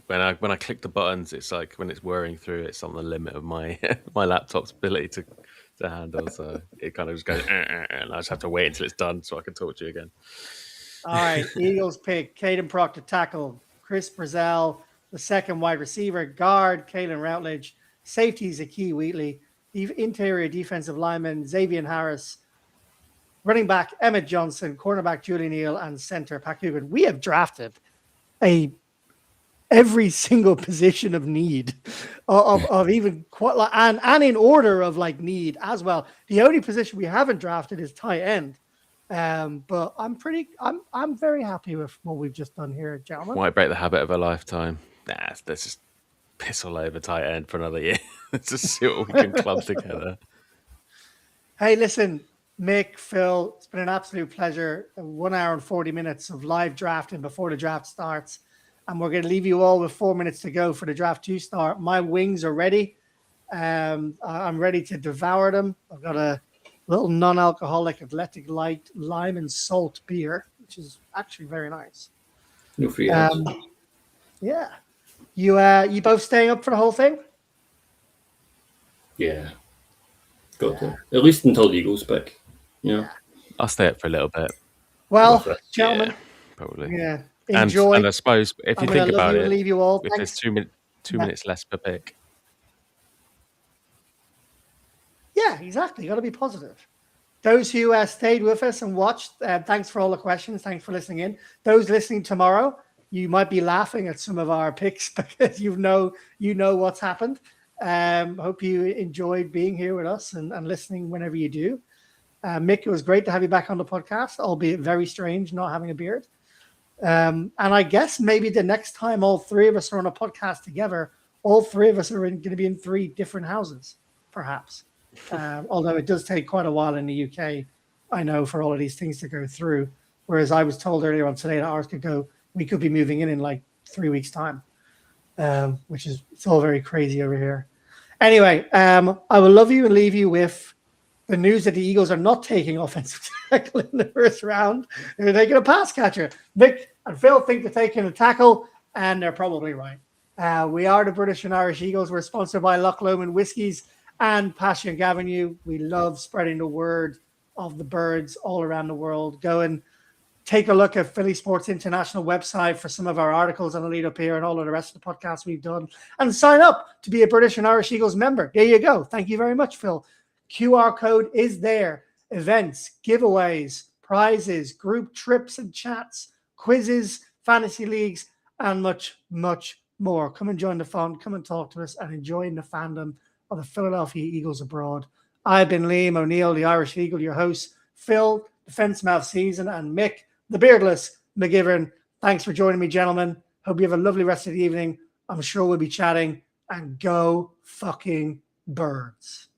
When I click the buttons, it's like when it's whirring through, it's on the limit of my my laptop's ability to handle. So it kind of just goes, and I just have to wait until it's done so I can talk to you again. All right, Eagles pick Caden Proctor tackle, Chris Brazel, the second wide receiver, guard Kalen Routledge, safeties Akee Wheatley, interior defensive lineman Xavier Harris, running back Emmett Johnson, cornerback Julian Neal, and center Pat Coogan. We have drafted every single position of need of even quite and in order of like need as well. The only position we haven't drafted is tight end. But I'm very happy with what we've just done here, gentlemen. Might break the habit of a lifetime. Nah, let's just piss all over tight end for another year. Let's just see what we can club together. Hey, listen, Mick, Phil, it's been an absolute pleasure. 1 hour and 40 minutes of live drafting before the draft starts. And we're going to leave you all with 4 minutes to go for the draft to start. My wings are ready. I'm ready to devour them. I've got a little non-alcoholic Athletic Light lime and salt beer, which is actually very nice. No free ads. Yeah. You both staying up for the whole thing? Yeah. Got to. At least until the Eagles pick. Yeah. I'll stay up for a little bit. Well, With it. gentlemen, Probably. yeah, And enjoy. I suppose if I'm you gonna think love about you and it, leave you all. if there's Thanks. two minutes less per pick, Yeah, exactly. You got to be positive. Those who stayed with us and watched, thanks for all the questions. Thanks for listening in. Those listening tomorrow, you might be laughing at some of our picks because you know what's happened. Hope you enjoyed being here with us and listening whenever you do. Mick, it was great to have you back on the podcast, albeit very strange not having a beard. And I guess maybe the next time all three of us are on a podcast together, all three of us are going to be in 3 different houses, perhaps. Although it does take quite a while in the UK, I know, for all of these things to go through. Whereas I was told earlier on today that we could be moving in like 3 weeks' time, which is, it's all very crazy over here. Anyway, I will love you and leave you with the news that the Eagles are not taking offensive tackle in the first round. They're taking a pass catcher. Vic and Phil think they're taking a tackle, and they're probably right. We are the British and Irish Eagles. We're sponsored by Loch Lomond Whiskies and Passion Avenue. We love spreading the word of the birds all around the world. Go and take a look at Philly Sports International website for some of our articles on the lead up here and all of the rest of the podcasts we've done. And sign up to be a British and Irish Eagles member. There you go. Thank you very much, Phil. QR code is there. Events, giveaways, prizes, group trips and chats, quizzes, fantasy leagues, and much, much more. Come and join the fun. Come and talk to us and enjoy the fandom of the Philadelphia Eagles abroad. I've been Liam O'Neill, the Irish Eagle, your host. Phil, the fence mouth season, and Mick, the beardless McGivern. Thanks for joining me, gentlemen. Hope you have a lovely rest of the evening. I'm sure we'll be chatting, and go fucking birds.